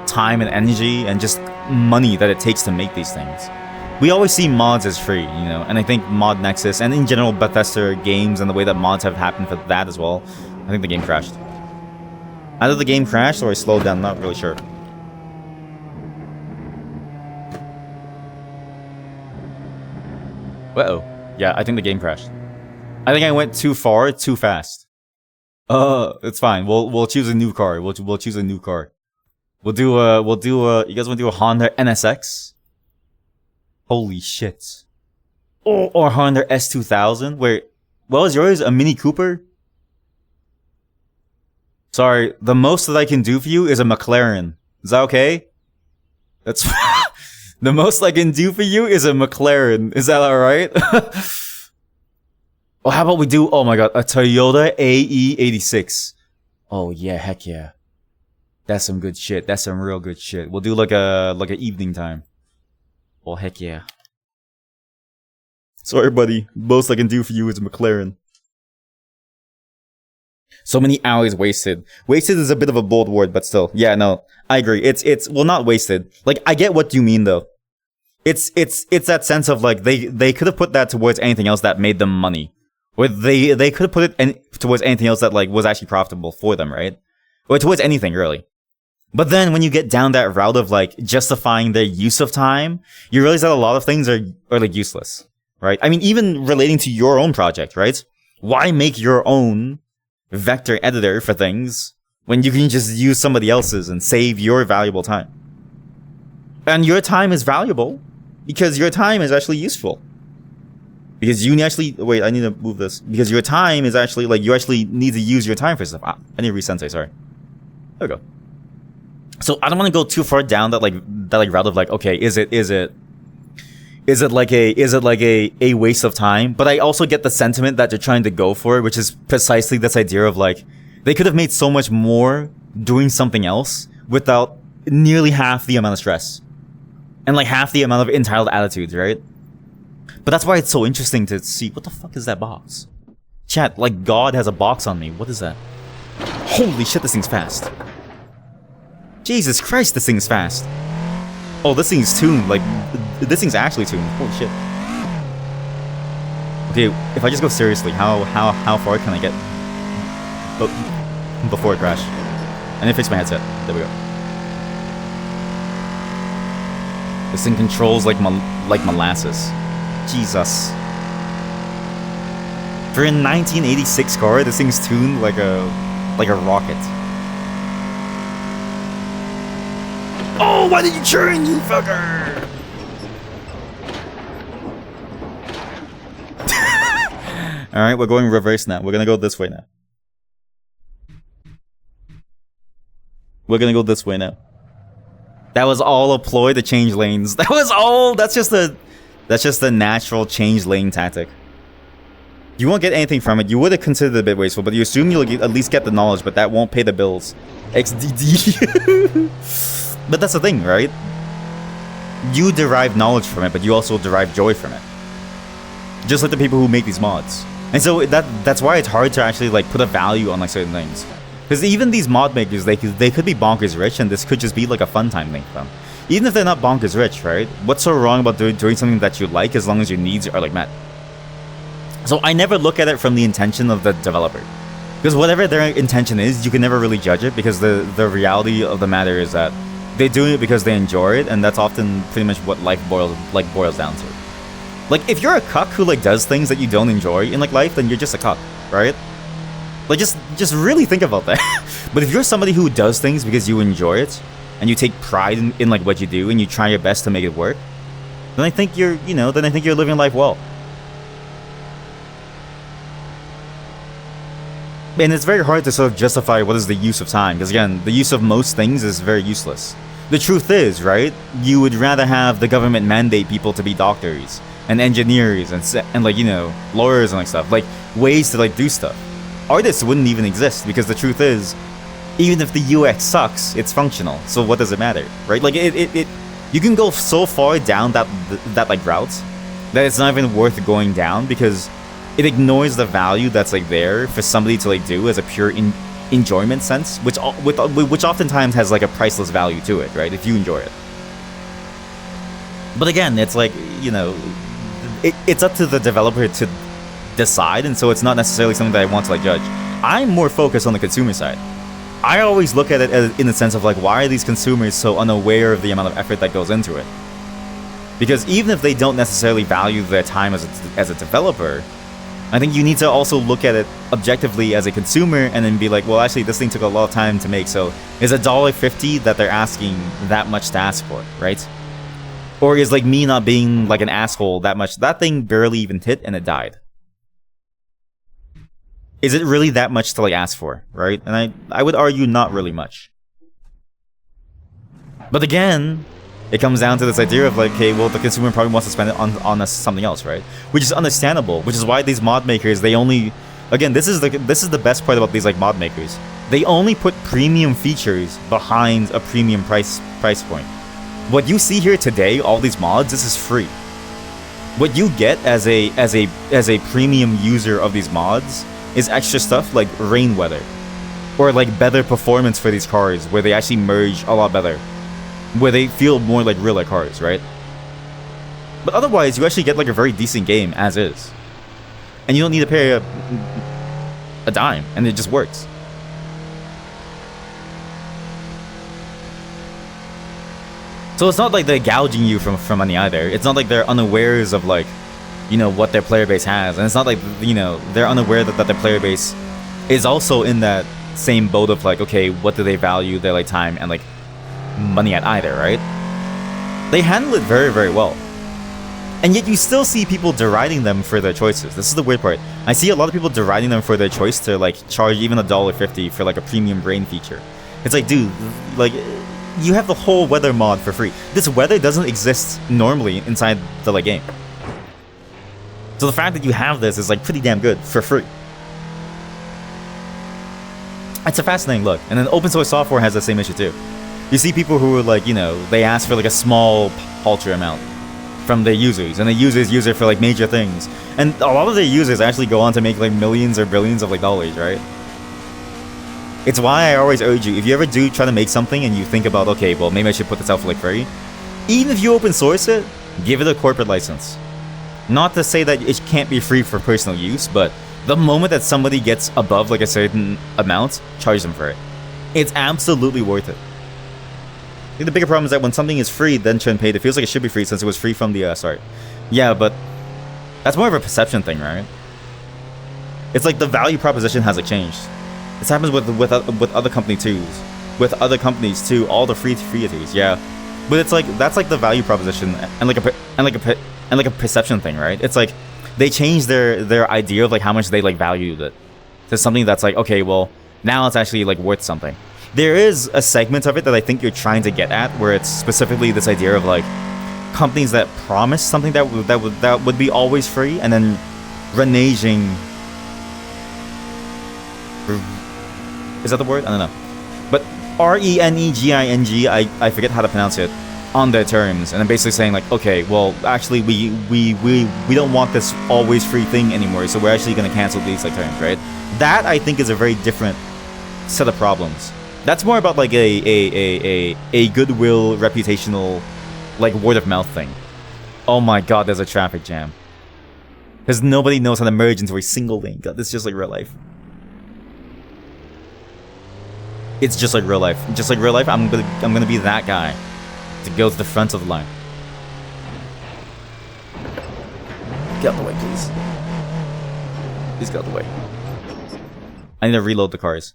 time and energy and just money that it takes to make these things. We always see mods as free, you know, and I think Mod Nexus and in general Bethesda games and the way that mods have happened for that as well, I think the game crashed. Either the game crashed or it slowed down, not really sure. Uh-oh. Yeah, I think the game crashed. I think I went too far, too fast. It's fine. We'll choose a new car. We'll choose a new car. You guys want to do a Honda NSX? Holy shit. Or Honda S2000? Wait, what was yours? A Mini Cooper? Sorry, the most that I can do for you is a McLaren. Is that okay? That's... The most I can do for you is a McLaren. Is that alright? Oh, how about we do... Oh my god, a Toyota AE86. Oh yeah, heck yeah. That's some good shit. That's some real good shit. We'll do like a evening time. Oh, heck yeah. Sorry, buddy. Most I can do for you is a McLaren. So many hours wasted. Wasted is a bit of a bold word, but still. Yeah, no. I agree. It's well, not wasted. Like, I get what you mean, though. It's that sense of, like, they could have put that towards anything else that made them money. Or they could have put it towards anything else that, like, was actually profitable for them, right? Or towards anything, really. But then when you get down that route of like justifying their use of time, you realize that a lot of things are like useless, right? I mean, even relating to your own project, right? Why make your own vector editor for things when you can just use somebody else's and save your valuable time? And your time is valuable because your time is actually useful. Because you actually, wait, I need to move this. Because your time is actually like, you actually need to use your time for stuff. I need to resensei, sorry. There we go. So I don't want to go too far down that route of like, okay, is it like a waste of time? But I also get the sentiment that they're trying to go for, which is precisely this idea of like, they could have made so much more doing something else without nearly half the amount of stress. And like half the amount of entitled attitudes, right? But that's why it's so interesting to see, what the fuck is that box? Chat, like God has a box on me. What is that? Holy shit, this thing's fast. Jesus Christ, this thing's fast. Oh, this thing's tuned. Like, this thing's actually tuned. Holy shit. Okay, if I just go seriously, how far can I get before it crash? I need to fix my headset. There we go. This thing controls like molasses. Jesus. For a 1986 car, this thing's tuned like a rocket. Oh, why did you turn, you fucker? Alright, we're going reverse now. We're gonna go this way now. We're gonna go this way now. That was all a ploy to change lanes. That was all. That's just the natural change lane tactic. You won't get anything from it. You would have considered it a bit wasteful, but you assume you'll at least get the knowledge, but that won't pay the bills. XDD. But that's the thing, right? You derive knowledge from it, but you also derive joy from it. Just like the people who make these mods. And so that's why it's hard to actually like put a value on like certain things. Because even these mod makers, they could be bonkers rich, and this could just be like a fun time thing for them. Even if they're not bonkers rich, right? What's so wrong about doing something that you like as long as your needs are like met? So I never look at it from the intention of the developer. Because whatever their intention is, you can never really judge it, because the reality of the matter is that they're doing it because they enjoy it, and that's often pretty much what life boils down to. Like, if you're a cuck who like does things that you don't enjoy in like life, then you're just a cuck, right? Like, just really think about that. But if you're somebody who does things because you enjoy it, and you take pride in like what you do, and you try your best to make it work, then I think you're living life well. And it's very hard to sort of justify what is the use of time, because again, the use of most things is very useless. The truth is, right, you would rather have the government mandate people to be doctors, and engineers, and like, you know, lawyers and like stuff, like ways to like do stuff. Artists wouldn't even exist, because the truth is, even if the UX sucks, it's functional. So what does it matter, right? Like you can go so far down that like route that it's not even worth going down, because it ignores the value that's like there for somebody to like do as a pure enjoyment sense, which oftentimes has like a priceless value to it, right? If you enjoy it. But again, it's like, you know, it's up to the developer to decide, and so it's not necessarily something that I want to like judge. I'm more focused on the consumer side. I always look at it in the sense of like, why are these consumers so unaware of the amount of effort that goes into it? Because even if they don't necessarily value their time as a developer, I think you need to also look at it objectively as a consumer, and then be like, well, actually, this thing took a lot of time to make, so is $1.50 that they're asking that much to ask for, right? Or is like me not being like an asshole that much? That thing barely even hit and it died. Is it really that much to like ask for, right? And I would argue not really much. But again, it comes down to this idea of like, okay, well, the consumer probably wants to spend it on something else, right? Which is understandable, which is why these mod makers, they only, again, this is the best part about these like mod makers. They only put premium features behind a premium price point. What you see here today, all these mods, this is free. What you get as a premium user of these mods is extra stuff like rain weather, or like better performance for these cars, where they actually merge a lot better, where they feel more like real life cars, right? But otherwise, you actually get like a very decent game as is, and you don't need to pay a dime, and it just works. So it's not like they're gouging you from money either. It's not like they're unawares of like, you know, what their player base has, and it's not like, you know, they're unaware that their player base is also in that same boat of like, okay, what do they value their like time and like money at either, right? They handle it very, very well. And yet you still see people deriding them for their choices. This is the weird part. I see a lot of people deriding them for their choice to like charge even $1.50 for like a premium brain feature. It's like, dude, like, you have the whole weather mod for free. This weather doesn't exist normally inside the like game. So the fact that you have this is like pretty damn good for free. It's a fascinating look. And then open source software has the same issue too. You see people who are like, you know, they ask for like a small paltry amount from their users, and the users use it for like major things. And a lot of their users actually go on to make like millions or billions of like dollars, right? It's why I always urge you, if you ever do try to make something and you think about, okay, well, maybe I should put this out for like free, Even if you open source it, give it a corporate license. Not to say that it can't be free for personal use, but the moment that somebody gets above like a certain amount, charge them for it. It's absolutely worth it. I think the bigger problem is that when something is free, then shouldn't pay, it feels like it should be free since it was free from the start. Yeah, but that's more of a perception thing, right? It's like the value proposition hasn't changed. This happens with other companies too. With other companies too, all the free tiers, yeah. But it's like that's like the value proposition and like a perception thing, right? It's like they change their idea of like how much they like valued it to something that's like, okay, well, now it's actually like worth something. There is a segment of it that I think you're trying to get at, where it's specifically this idea of like companies that promise something that would be always free, and then reneging. Is that the word? I don't know. But reneging, I forget how to pronounce it, on their terms, and I'm basically saying like, okay, well, actually we don't want this always free thing anymore, so we're actually going to cancel these like terms, right? That I think is a very different set of problems. That's more about like a goodwill, reputational, like word of mouth thing. Oh my god, there's a traffic jam. Because nobody knows how to merge into a single lane. God, this is just like real life. It's just like real life. Just like real life, I'm gonna be that guy to go to the front of the line. Get out the way, please. Please get out the way. I need to reload the cars.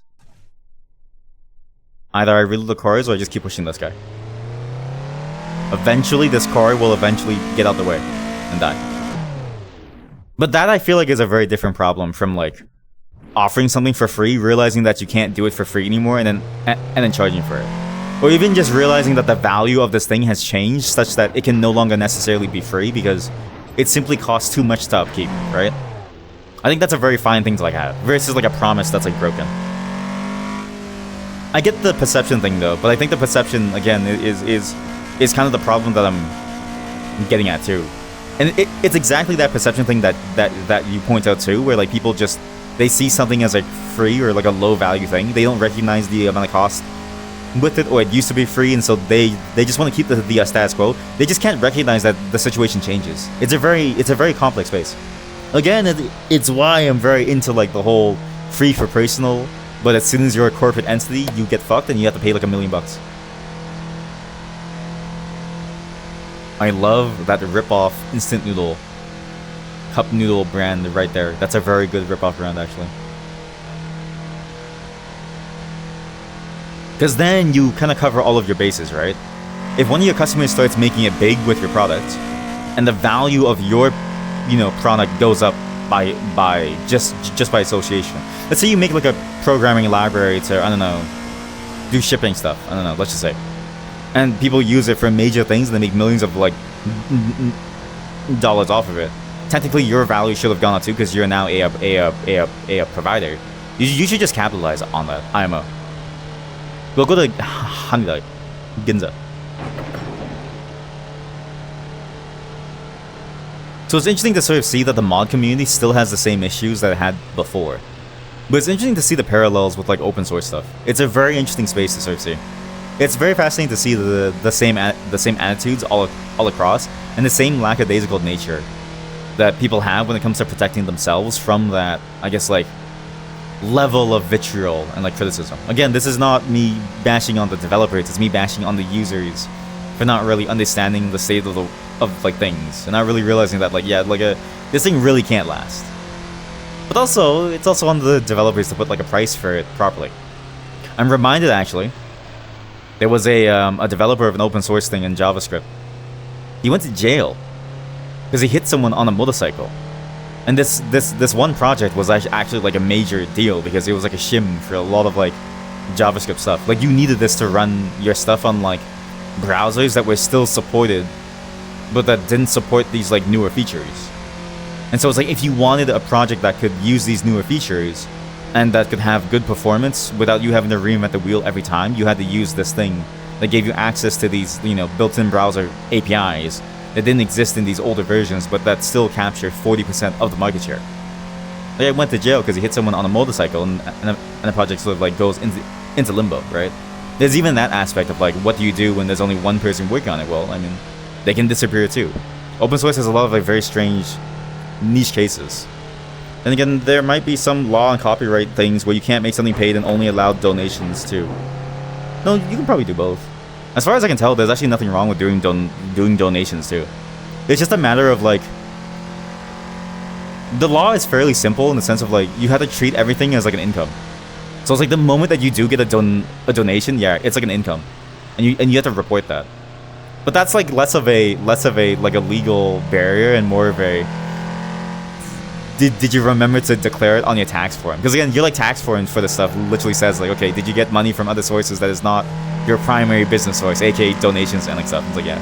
Either I reload the cars or I just keep pushing this guy. Eventually, this car will eventually get out the way and die. But that I feel like is a very different problem from like offering something for free, realizing that you can't do it for free anymore, and then charging for it. Or even just realizing that the value of this thing has changed such that it can no longer necessarily be free because it simply costs too much to upkeep, right? I think that's a very fine thing to like have, versus like a promise that's like broken. I get the perception thing though, but I think the perception again is kind of the problem that I'm getting at too. And it's exactly that perception thing that you point out too, where like people just, they see something as like free or like a low value thing. They don't recognize the amount of cost with it, or it used to be free, and so they just want to keep the status quo. They just can't recognize that the situation changes. It's a very complex space. Again, it's why I'm very into like the whole free for personal, but as soon as you're a corporate entity, you get fucked and you have to pay like $1 million. I love that rip-off instant noodle, cup noodle brand right there. That's a very good rip-off brand actually. Because then you kind of cover all of your bases, right? If one of your customers starts making it big with your product, and the value of your, product goes up by just by association. Let's say you make like a programming library to, I don't know, do shipping stuff. I don't know, let's just say. And people use it for major things and they make millions of like dollars off of it. Technically, your value should have gone up too because you're now a provider. You should just capitalize on that. IMO. We'll go to Haneda, Ginza. So it's interesting to sort of see that the mod community still has the same issues that it had before. But it's interesting to see the parallels with like open source stuff. It's a very interesting space to sort of see. It's very fascinating to see the same attitudes all across, and the same lackadaisical nature that people have when it comes to protecting themselves from that, I guess, like level of vitriol and like criticism. Again, this is not me bashing on the developers, it's me bashing on the users for not really understanding the state of like things and not really realizing that like, yeah, like this thing really can't last. But also, it's also on the developers to put like a price for it properly. I'm reminded actually, there was a developer of an open source thing in JavaScript. He went to jail because he hit someone on a motorcycle. And this one project was actually like a major deal because it was like a shim for a lot of like JavaScript stuff. Like you needed this to run your stuff on like browsers that were still supported, but that didn't support these like newer features. And so it's like if you wanted a project that could use these newer features and that could have good performance without you having to reinvent the wheel every time, you had to use this thing that gave you access to these, built-in browser APIs that didn't exist in these older versions, but that still captured 40% of the market share. Like, I went to jail because he hit someone on a motorcycle, and the project sort of like goes into limbo, right? There's even that aspect of like, what do you do when there's only one person working on it? Well, I mean, they can disappear too. Open source has a lot of like very strange niche cases. And again, there might be some law and copyright things where you can't make something paid and only allow donations too. No, you can probably do both. As far as I can tell, there's actually nothing wrong with doing donations too. It's just a matter of like, the law is fairly simple in the sense of like, you have to treat everything as like an income. So it's like the moment that you do get a donation, yeah, it's like an income, and you have to report that. But that's like less of a like a legal barrier and more of a did you remember to declare it on your tax form? Because again, your like tax form for this stuff literally says like, okay, did you get money from other sources that is not your primary business source, aka donations and like stuff. It's like, yeah.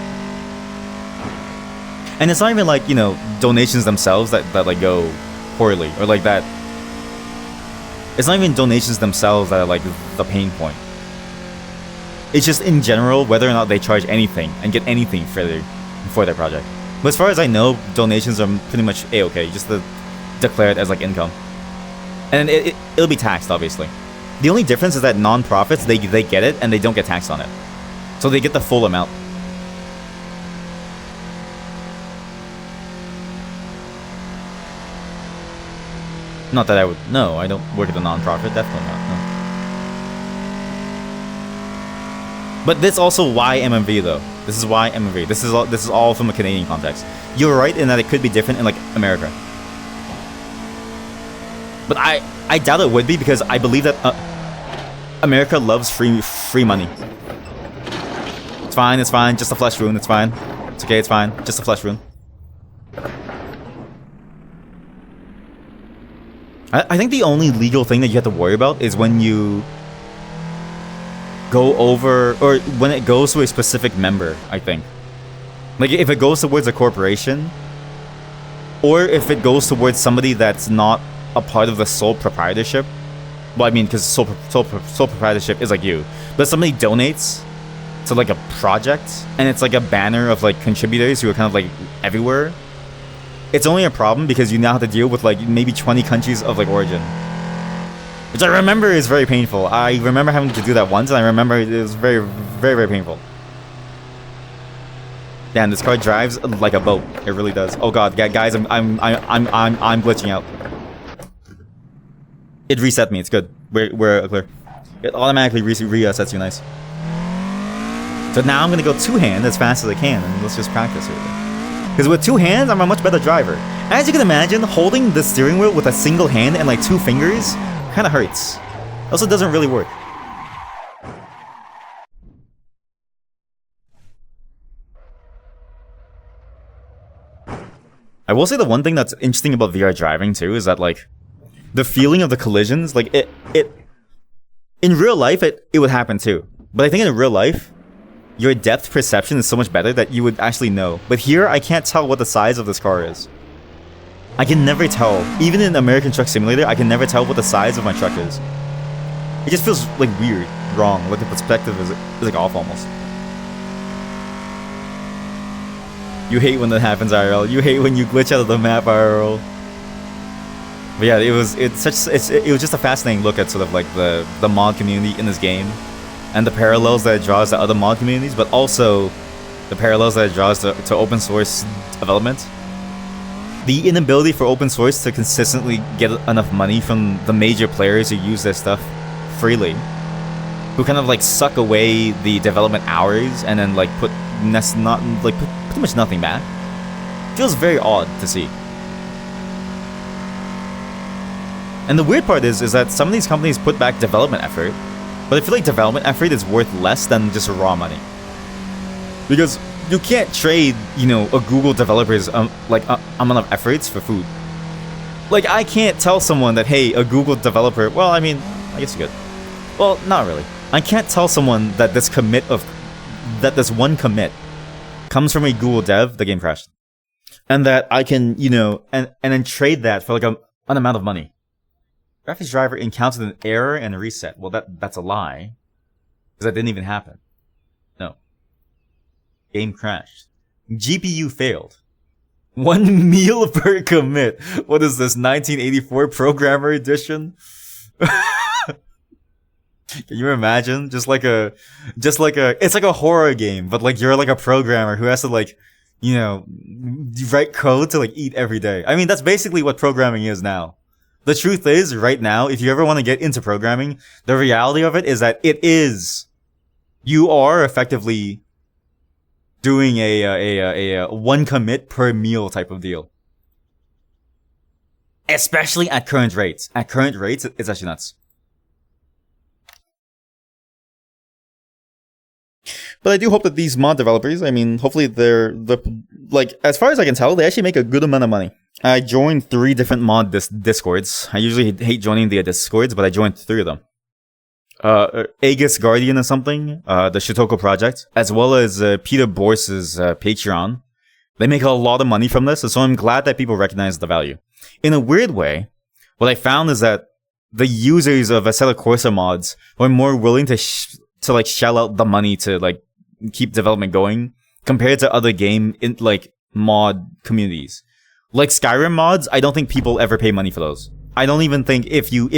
And it's not even like, you know, donations themselves that like go poorly or like that. It's not even donations themselves that are like the pain point. It's just in general whether or not they charge anything and get anything for their project. But as far as I know, donations are pretty much a-okay, just to declare it as like income. And it'll be taxed, obviously. The only difference is that non-profits, they get it and they don't get taxed on it. So they get the full amount. Not that I would... No, I don't work at a non-profit. Definitely not. No. But that's also why MMV, though. This is why MMV. This is all from a Canadian context. You're right in that it could be different in, like, America. But I doubt it would be, because I believe that America loves free money. It's fine, it's fine. Just a flesh wound, it's fine. It's okay, it's fine. Just a flesh wound. I think the only legal thing that you have to worry about is when you go over, or when it goes to a specific member, I think. Like, if it goes towards a corporation, or if it goes towards somebody that's not a part of the sole proprietorship. Well, I mean, because sole proprietorship is like you. But somebody donates to, like, a project, and it's like a banner of, like, contributors who are kind of, like, everywhere. It's only a problem because you now have to deal with like maybe 20 countries of like origin. Which I remember is very painful. I remember having to do that once and I remember it was very, very, very painful. Damn, this car drives like a boat. It really does. Oh god, guys, I'm glitching out. It reset me, it's good. We're clear. It automatically resets you, nice. So now I'm gonna go two-hand as fast as I can and let's just practice it. Because with two hands, I'm a much better driver. As you can imagine, holding the steering wheel with a single hand and like two fingers kind of hurts. Also doesn't really work. I will say the one thing that's interesting about VR driving too is that like the feeling of the collisions, like it in real life it would happen too. But I think in real life, your depth perception is so much better that you would actually know. But here, I can't tell what the size of this car is. I can never tell. Even in American Truck Simulator, I can never tell what the size of my truck is. It just feels like weird, wrong. Like the perspective is like off almost. You hate when that happens, IRL. You hate when you glitch out of the map, IRL. But yeah, it was just a fascinating look at sort of like the mod community in this game. And the parallels that it draws to other mod communities, but also the parallels that it draws to open source development. The inability for open source to consistently get enough money from the major players who use their stuff freely, who kind of like suck away the development hours and then like put pretty much nothing back. Feels very odd to see. And the weird part is that some of these companies put back development effort. But I feel like development effort is worth less than just raw money. Because you can't trade, you know, a Google developer's amount of efforts for food. Like, I can't tell someone that, hey, a Google developer... Well, I mean, I guess you could. Well, not really. I can't tell someone that this one commit comes from a Google dev, the game crashed. And that I can, you know, and then trade that for like an amount of money. Graphics driver encountered an error and a reset. Well, that's a lie. Because that didn't even happen. No. Game crashed. GPU failed. 1 meal per commit. What is this, 1984 Programmer Edition? Can you imagine? It's like a horror game, but like you're like a programmer who has to like, you know, write code to like eat every day. I mean, that's basically what programming is now. The truth is, right now, if you ever want to get into programming, the reality of it is that you are effectively doing a one commit per meal type of deal. Especially at current rates. At current rates, it's actually nuts. But I do hope that these mod developers, I mean, hopefully like, as far as I can tell, they actually make a good amount of money. I joined 3 different mod discords. I usually hate joining the discords, but I joined 3 of them. Aegis Guardian or something, the Shutoko project, as well as Peter Bors's Patreon. They make a lot of money from this, so I'm glad that people recognize the value. In a weird way, what I found is that the users of Assetto Corsa mods were more willing to like shell out the money to like keep development going compared to other mod communities. Like Skyrim mods, I don't think people ever pay money for those. I don't even think if you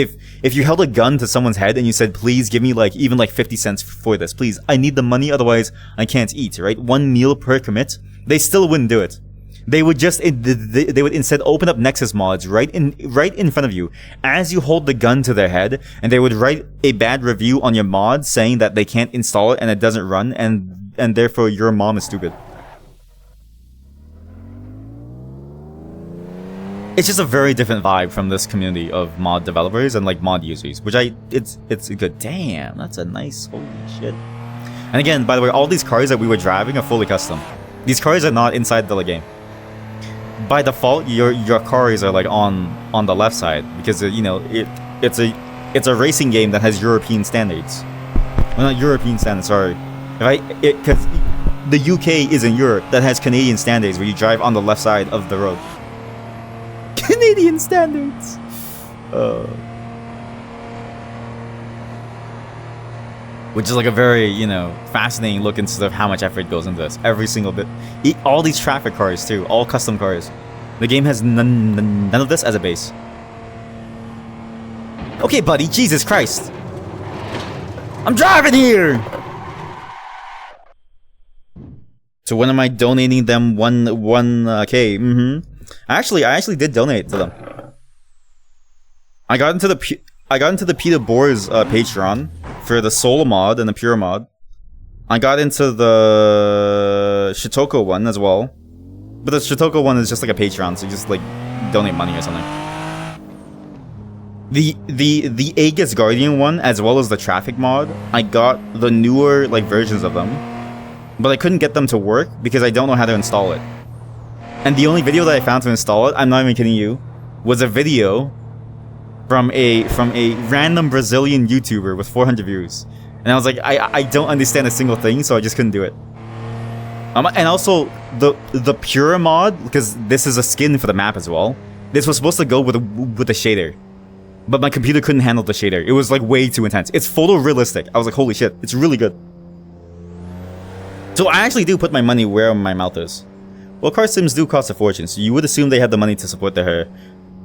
held a gun to someone's head and you said, please give me like even like 50 cents for this, please, I need the money, otherwise I can't eat, right? 1 meal per commit, they still wouldn't do it. They would instead open up Nexus mods right in front of you as you hold the gun to their head, and they would write a bad review on your mod saying that they can't install it and it doesn't run, and therefore your mom is stupid. It's just a very different vibe from this community of mod developers and like mod users, which it's good. Damn, that's a nice, holy shit. And again, by the way, all these cars that we were driving are fully custom. These cars are not inside the game. By default, your cars are like on the left side because you know it's a racing game that has European standards. Well, not European standards, sorry. Because the UK is in Europe, that has Canadian standards where you drive on the left side of the road. Canadian standards. Which is like a very, you know, fascinating look into how much effort goes into this. Every single bit. All these traffic cars too, all custom cars. The game has none of this as a base. Okay, buddy, Jesus Christ. I'm driving here! So when am I donating them 1K? I actually did donate to them. I got into the Peter Boers Patreon for the Soul mod and the Pure mod. I got into the Shutoko one as well. But the Shutoko one is just like a Patreon, so you just like donate money or something. The Aegis Guardian one, as well as the Traffic mod, I got the newer like versions of them. But I couldn't get them to work because I don't know how to install it. And the only video that I found to install it, I'm not even kidding you, was a video from a random Brazilian YouTuber with 400 views. And I was like, I don't understand a single thing, so I just couldn't do it. And also, the Pure mod, because this is a skin for the map as well, this was supposed to go with the shader. But my computer couldn't handle the shader. It was like way too intense. It's photorealistic. I was like, holy shit, it's really good. So I actually do put my money where my mouth is. Well, car sims do cost a fortune, so you would assume they have the money to support their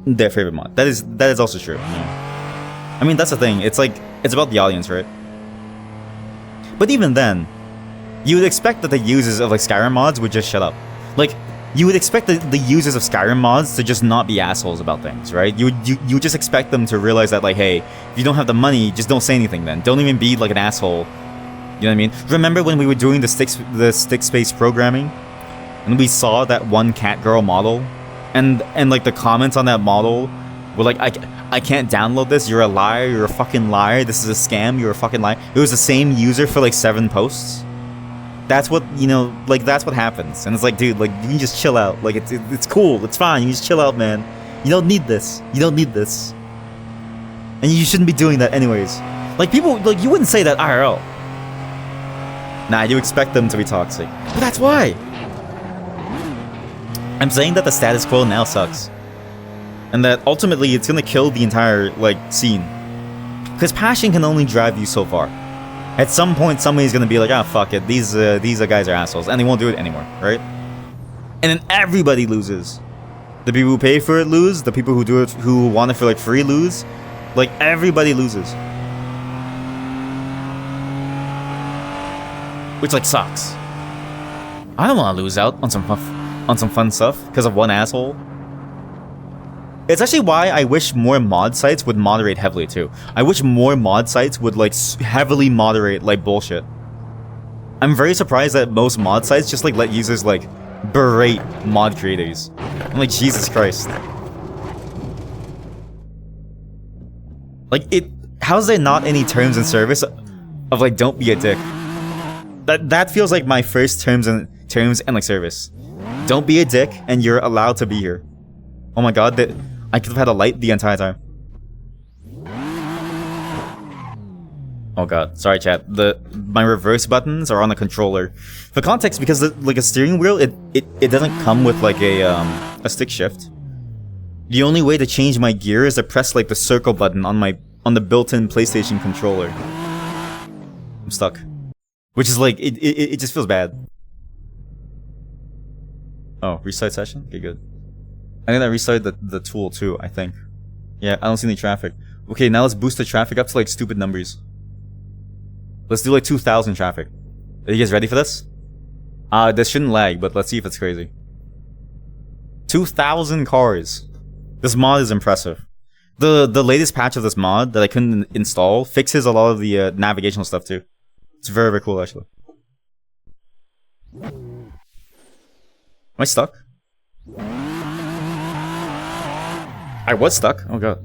favorite mod. That is also true. Yeah. I mean, that's the thing. It's like, it's about the audience, right? But even then, you would expect that the users of like Skyrim mods would just shut up. Like, you would expect the users of Skyrim mods to just not be assholes about things, right? You would just expect them to realize that, like, hey, if you don't have the money, just don't say anything then. Don't even be like an asshole. You know what I mean? Remember when we were doing the stick space programming? And we saw that one cat girl model? And like the comments on that model were like, I can't download this, you're a liar, you're a fucking liar, this is a scam, you're a fucking liar. It was the same user for like 7 posts. That's what, you know, like that's what happens. And it's like, dude, like you can just chill out. Like it's cool, it's fine, you can just chill out, man. You don't need this. You don't need this. And you shouldn't be doing that anyways. Like people, like you wouldn't say that IRL. Nah, you expect them to be toxic. But that's why. I'm saying that the status quo now sucks. And that ultimately it's gonna kill the entire, like, scene. Because passion can only drive you so far. At some point, somebody's gonna be like, ah, fuck it, these guys are assholes, and they won't do it anymore, right? And then everybody loses. The people who pay for it lose, the people who do it, who want it for, like, free lose. Like, everybody loses. which like sucks. I don't want to lose out on some fun stuff because of one asshole. It's actually why I wish more mod sites would moderate heavily too. I wish more mod sites would like heavily moderate like bullshit. I'm very surprised that most mod sites just like let users like berate mod creators. I'm like, Jesus Christ. Like how's there not any terms and service of like don't be a dick? That feels like my first terms and like service. Don't be a dick and you're allowed to be here. Oh my god, I could have had a light the entire time. Oh god, sorry chat. My reverse buttons are on the controller. For context, because like a steering wheel, it doesn't come with like a stick shift. The only way to change my gear is to press like the circle button on the built-in PlayStation controller. I'm stuck. Which is like it just feels bad. Oh, restart session? Okay, good. I'm gonna restart the tool too, I think. Yeah, I don't see any traffic. Okay, now let's boost the traffic up to like stupid numbers. Let's do like 2,000 traffic. Are you guys ready for this? This shouldn't lag, but let's see if it's crazy. 2,000 cars. This mod is impressive. The latest patch of this mod that I couldn't install fixes a lot of the navigational stuff too. It's very, very cool actually. Am I stuck? I was stuck. Oh god.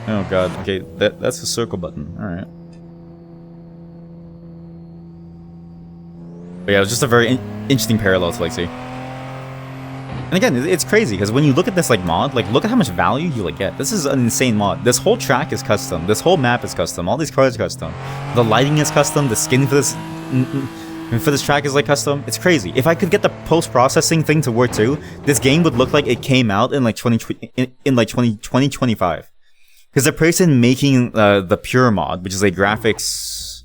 Oh god. Okay, that's the circle button. All right. But yeah, it was just a very interesting parallel to like see. And again, it's crazy because when you look at this like mod, like look at how much value you like get. This is an insane mod. This whole track is custom. This whole map is custom. All these cars are custom. The lighting is custom. The skin for this track is like custom. It's crazy. If I could get the post-processing thing to work too, this game would look like it came out in like 2025. Because the person making the pure mod, which is a graphics,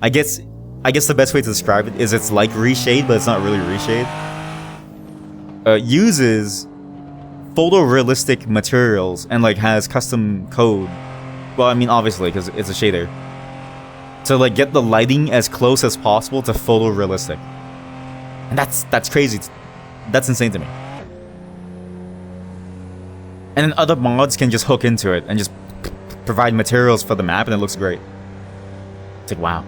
I guess the best way to describe it is it's like reshade, but it's not really reshade. Uses photorealistic materials and like has custom code. Well, I mean obviously because it's a shader. To like get the lighting as close as possible to photorealistic. And that's crazy. That's insane to me. And then other mods can just hook into it and just provide materials for the map and it looks great. It's like wow.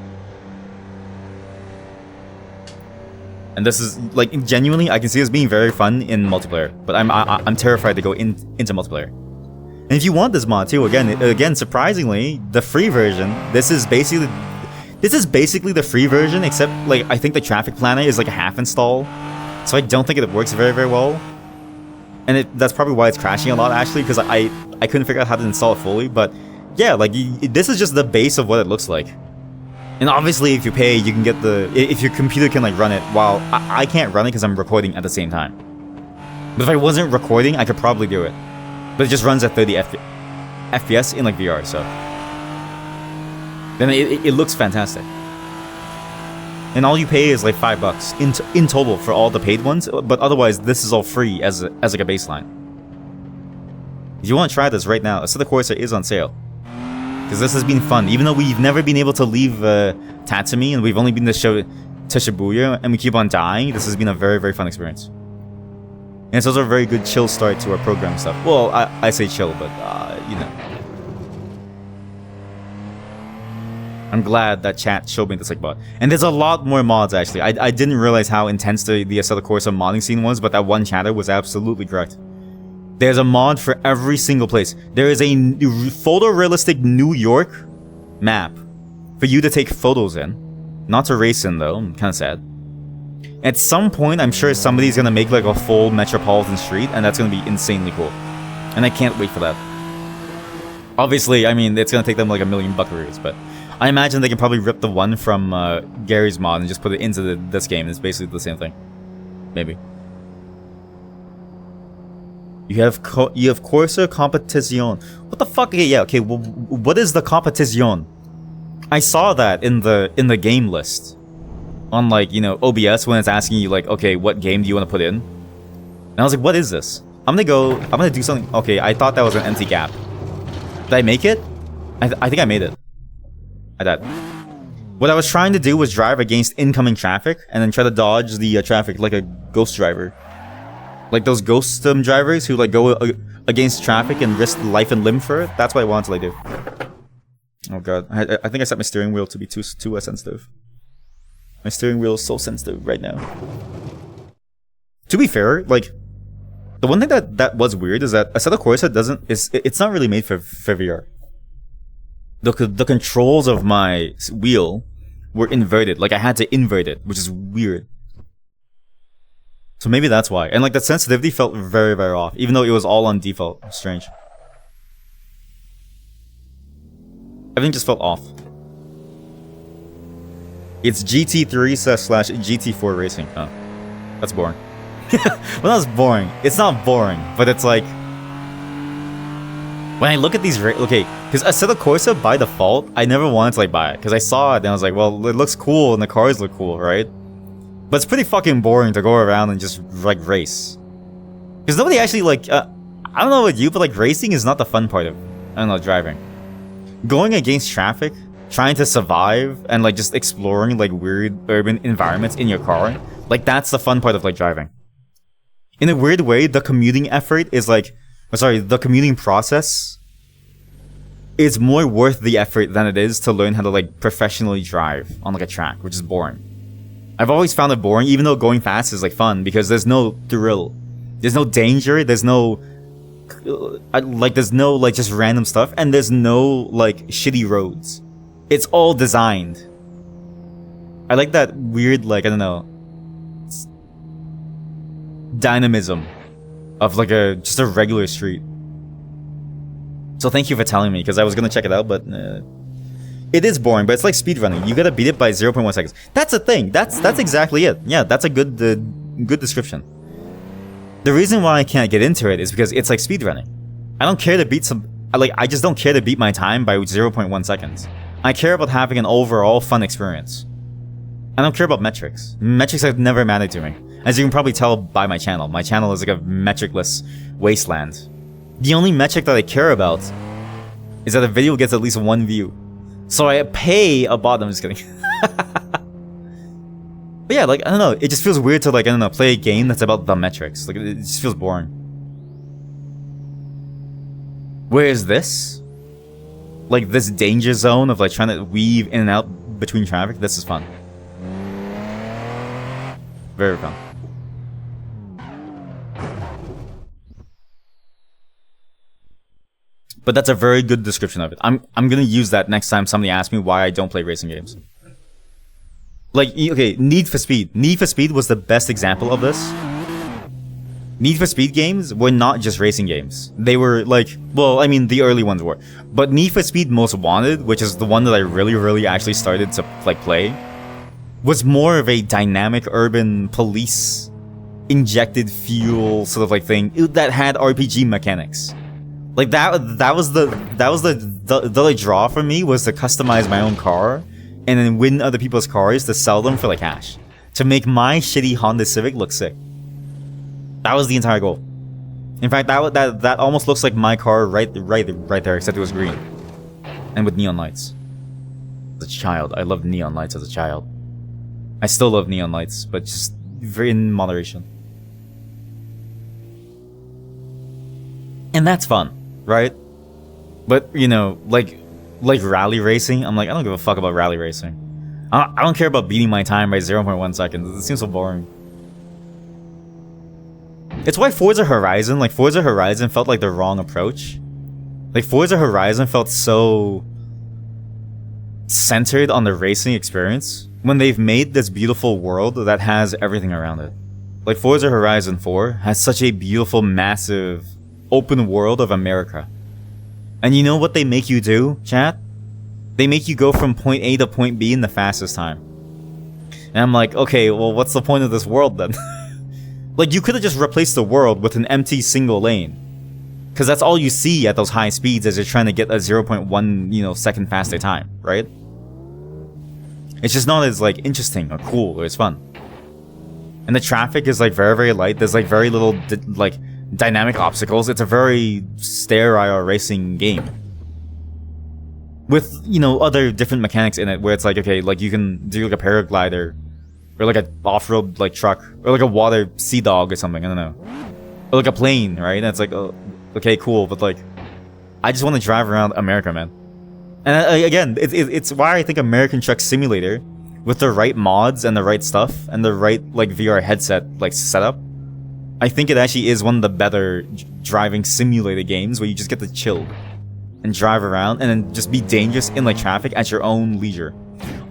And this is like genuinely, I can see this being very fun in multiplayer, but I'm terrified to go into multiplayer. And if you want this mod too, again, surprisingly, the free version. This is basically the free version, except like I think the traffic planner is like a half install, so I don't think it works very very well. And that's probably why it's crashing a lot actually, because I couldn't figure out how to install it fully. But yeah, like this is just the base of what it looks like. And obviously, if you pay, you can get if your computer can like run it, while I can't run it because I'm recording at the same time. But if I wasn't recording, I could probably do it. But it just runs at 30 FPS in like VR, so. Then it looks fantastic. And all you pay is like $5 in total for all the paid ones, but otherwise this is all free as like a baseline. If you want to try this right now, Assetto Corsa is on sale. Because this has been fun, even though we've never been able to leave Tatsumi and we've only been to Shibuya and we keep on dying. This has been a very, very fun experience. And it's also a very good chill start to our program stuff. Well, I say chill, but you know. I'm glad that chat showed me this like mod. And there's a lot more mods actually. I didn't realize how intense the Assetto Corsa modding scene was, but that one chatter was absolutely correct. There's a mod for every single place. There is a photorealistic New York map for you to take photos in. Not to race in though, I'm kind of sad. At some point, I'm sure somebody's gonna make like a full metropolitan street, and that's gonna be insanely cool. And I can't wait for that. Obviously, I mean, it's gonna take them like 1,000,000 buckaroos, but I imagine they can probably rip the one from Gary's mod and just put it into this game. It's basically the same thing. Maybe. You have Corsa Competition. What the fuck? Okay, yeah, okay. Well, what is the Competition? I saw that in the game list on like, you know, OBS when it's asking you like, okay, what game do you want to put in? And I was like, what is this? I'm gonna do something. Okay, I thought that was an empty gap. Did I make it? I think I made it. I died. What I was trying to do was drive against incoming traffic and then try to dodge the traffic like a ghost driver. Like those ghost drivers who like go against traffic and risk life and limb for it. That's what I wanted to like do. Oh god, I think I set my steering wheel to be too sensitive. My steering wheel is so sensitive right now. To be fair, like the one thing that was weird is that Assetto Corsa it's not really made for VR. The controls of my wheel were inverted. Like I had to invert it, which is weird. So maybe that's why. And like the sensitivity felt very, very off, even though it was all on default. Strange. Everything just felt off. It's GT3/GT4 racing. Oh, that's boring. Well, that's boring. It's not boring, but it's like when I look at these, okay, because Assetto Corsa by default, I never wanted to like buy it because I saw it and I was like, well, it looks cool and the cars look cool, right? But it's pretty fucking boring to go around and just like race. Because nobody actually like, I don't know about you, but like racing is not the fun part of, I don't know, driving. Going against traffic, trying to survive, and like just exploring like weird urban environments in your car, like that's the fun part of like driving. In a weird way, the commuting effort is like, the commuting process is more worth the effort than it is to learn how to like professionally drive on like a track, which is boring. I've always found it boring, even though going fast is like fun because there's no thrill, there's no danger, there's no just random stuff, and there's no like shitty roads. It's all designed. I like that weird, like, I don't know, dynamism of like just a regular street. So thank you for telling me, because I was gonna check it out, but it is boring. But it's like speedrunning. You gotta beat it by 0.1 seconds. That's a thing. That's exactly it. Yeah, that's a good description. The reason why I can't get into it is because it's like speedrunning. I don't care to beat I just don't care to beat my time by 0.1 seconds. I care about having an overall fun experience. I don't care about metrics. Metrics have never mattered to me. As you can probably tell by my channel. My channel is like a metricless wasteland. The only metric that I care about is that a video gets at least 1 view. So I pay a bot. I'm just kidding. But yeah, like, I don't know. It just feels weird to like, I don't know, play a game that's about the metrics. Like, it just feels boring. Where is this? Like this danger zone of like trying to weave in and out between traffic. This is fun. Very fun. But that's a very good description of it. I'm gonna use that next time somebody asks me why I don't play racing games. Like, okay, Need for Speed. Need for Speed was the best example of this. Need for Speed games were not just racing games. They were like, well, I mean, the early ones were. But Need for Speed Most Wanted, which is the one that I really actually started to like play, was more of a dynamic urban police injected fuel sort of like thing that had RPG mechanics. Like that was the draw for me, was to customize my own car and then win other people's cars to sell them for like cash, to make my shitty Honda Civic look sick. That was the entire goal. In fact, that almost looks like my car right there, except it was green and with neon lights. As a child, I loved neon lights as a child. I still love neon lights, but just very in moderation. And that's fun, right? But, you know, like rally racing, I'm like, I don't give a fuck about rally racing. I don't care about beating my time by 0.1 seconds. It seems so boring. It's why Forza Horizon felt like the wrong approach. Like, Forza Horizon felt so centered on the racing experience when they've made this beautiful world that has everything around it. Like, Forza Horizon 4 has such a beautiful, massive, open world of America. And you know what they make you do, chat? They make you go from point A to point B in the fastest time. And I'm like, okay, well, what's the point of this world then? Like, you could have just replaced the world with an empty single lane. Because that's all you see at those high speeds as you're trying to get a 0.1, you know, second faster time, right? It's just not as, like, interesting or cool or as fun. And the traffic is, like, very light. There's, like, very little, like, dynamic obstacles. It's a very sterile racing game. with, you know, other different mechanics in it, where it's like, okay, like you can do like a paraglider, or like a off-road like truck, or like a water sea dog or something, I don't know, or like a plane, right? And it's like, oh, okay, cool, but like, I just want to drive around America, man. And again, it's why I think American Truck Simulator, with the right mods and the right stuff and the right like VR headset like setup, I think it actually is one of the better driving simulator games where you just get to chill and drive around and then just be dangerous in like traffic at your own leisure.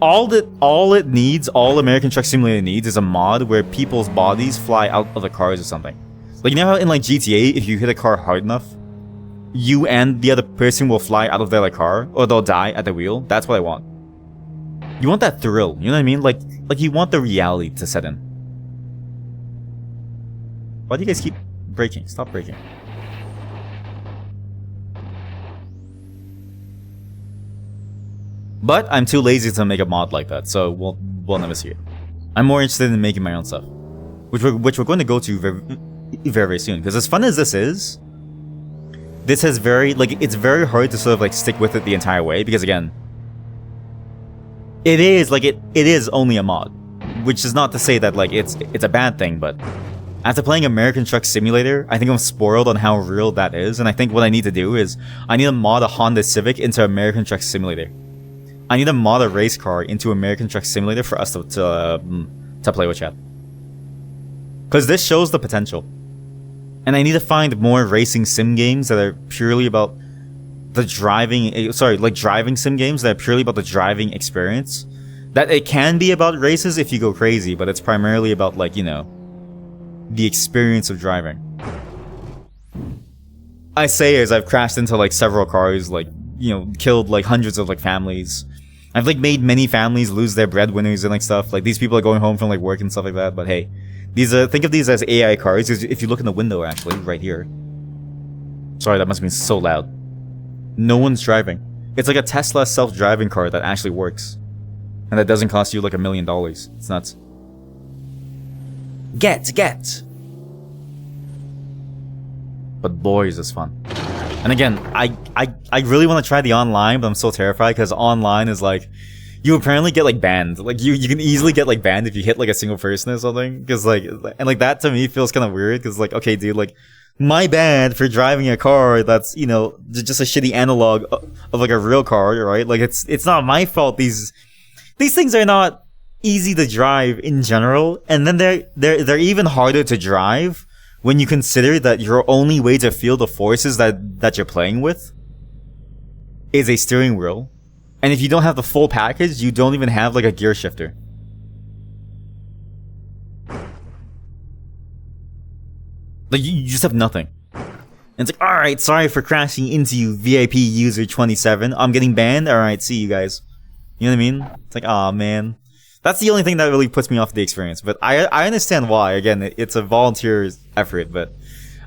All American Truck Simulator needs is a mod where people's bodies fly out of the cars or something. Like, you know how in like GTA, if you hit a car hard enough, you and the other person will fly out of their like car, or they'll die at the wheel? That's what I want. You want that thrill, you know what I mean? Like you want the reality to set in. Why do you guys keep braking? Stop braking. But I'm too lazy to make a mod like that, so we'll never see it. I'm more interested in making my own stuff, which we're going to go to very, very soon. Because as fun as this is has it's very hard to sort of like stick with it the entire way, because again, it is only a mod, which is not to say that like it's a bad thing, but after playing American Truck Simulator, I think I'm spoiled on how real that is, and I think what I need to do is I need to mod a Honda Civic into American Truck Simulator. I need to mod a race car into American Truck Simulator for us to play with, chat. Because this shows the potential. And I need to find more racing sim games that are purely about the driving... like driving sim games that are purely about the driving experience. That it can be about races if you go crazy, but it's primarily about, like, you know, the experience of driving. I say as I've crashed into like several cars, like, you know, killed like hundreds of like families. I've like made many families lose their breadwinners and like stuff. Like, these people are going home from like work and stuff like that, but hey, these think of these as AI cars. If you look in the window, actually, right here. Sorry, that must have been so loud. No one's driving. It's like a Tesla self-driving car that actually works. And that doesn't cost you like $1 million. It's nuts. Get! But boy, is this fun. And again, I really want to try the online, but I'm so terrified because online is like, you apparently get like banned. Like you can easily get like banned if you hit like a single person or something. Because like, and like that to me feels kind of weird. Because like, okay, dude, like, my bad for driving a car that's, you know, just a shitty analog of like a real car, right? Like it's not my fault. These things are not easy to drive in general, and then they're even harder to drive when you consider that your only way to feel the forces that you're playing with is a steering wheel. And if you don't have the full package, you don't even have like a gear shifter. Like you just have nothing. And it's like, alright, sorry for crashing into you, VIP user 27. I'm getting banned. Alright, see you guys. You know what I mean? It's like, aw, man. That's the only thing that really puts me off the experience. But I understand why. Again, it's a volunteer effort, but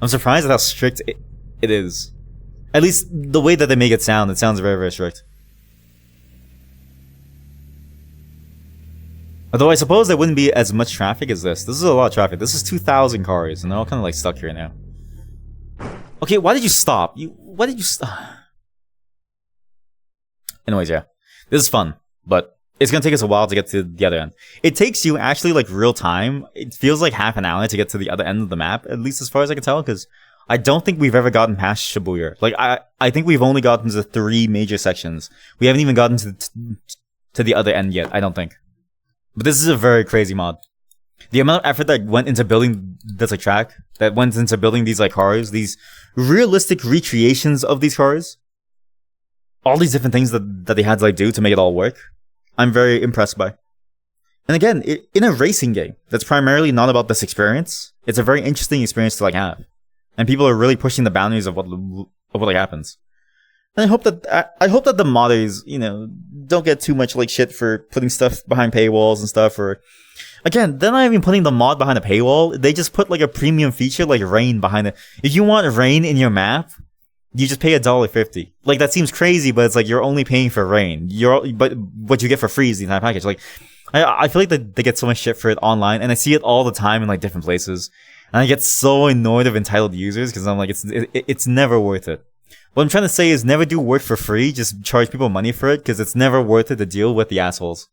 I'm surprised at how strict it is. At least the way that they make it sounds very, very strict. Although I suppose there wouldn't be as much traffic as this. This is a lot of traffic. This is 2,000 cars, and they're all kind of like stuck here now. Okay, why did you stop? Why did you stop? Anyways, yeah. This is fun, but it's gonna take us a while to get to the other end. It takes you actually like real time. It feels like half an hour to get to the other end of the map, at least as far as I can tell, because I don't think we've ever gotten past Shibuya. Like, I think we've only gotten to 3 major sections. We haven't even gotten to the other end yet, I don't think. But this is a very crazy mod. The amount of effort that went into building this like track, that went into building these like cars, these realistic recreations of these cars, all these different things that they had to like do to make it all work, I'm very impressed by. And again, in a racing game that's primarily not about this experience, it's a very interesting experience to like have. And people are really pushing the boundaries of what like happens. And I hope that the modders, you know, don't get too much like shit for putting stuff behind paywalls and stuff. Or again, they're not even putting the mod behind a paywall. They just put like a premium feature like rain behind it. If you want rain in your map, you just pay $1.50. Like, that seems crazy, but it's like you're only paying for rain. But what you get for free is the entire package. Like, I feel like they get so much shit for it online, and I see it all the time in like different places. And I get so annoyed of entitled users because I'm like, it's never worth it. What I'm trying to say is never do work for free, just charge people money for it, because it's never worth it to deal with the assholes.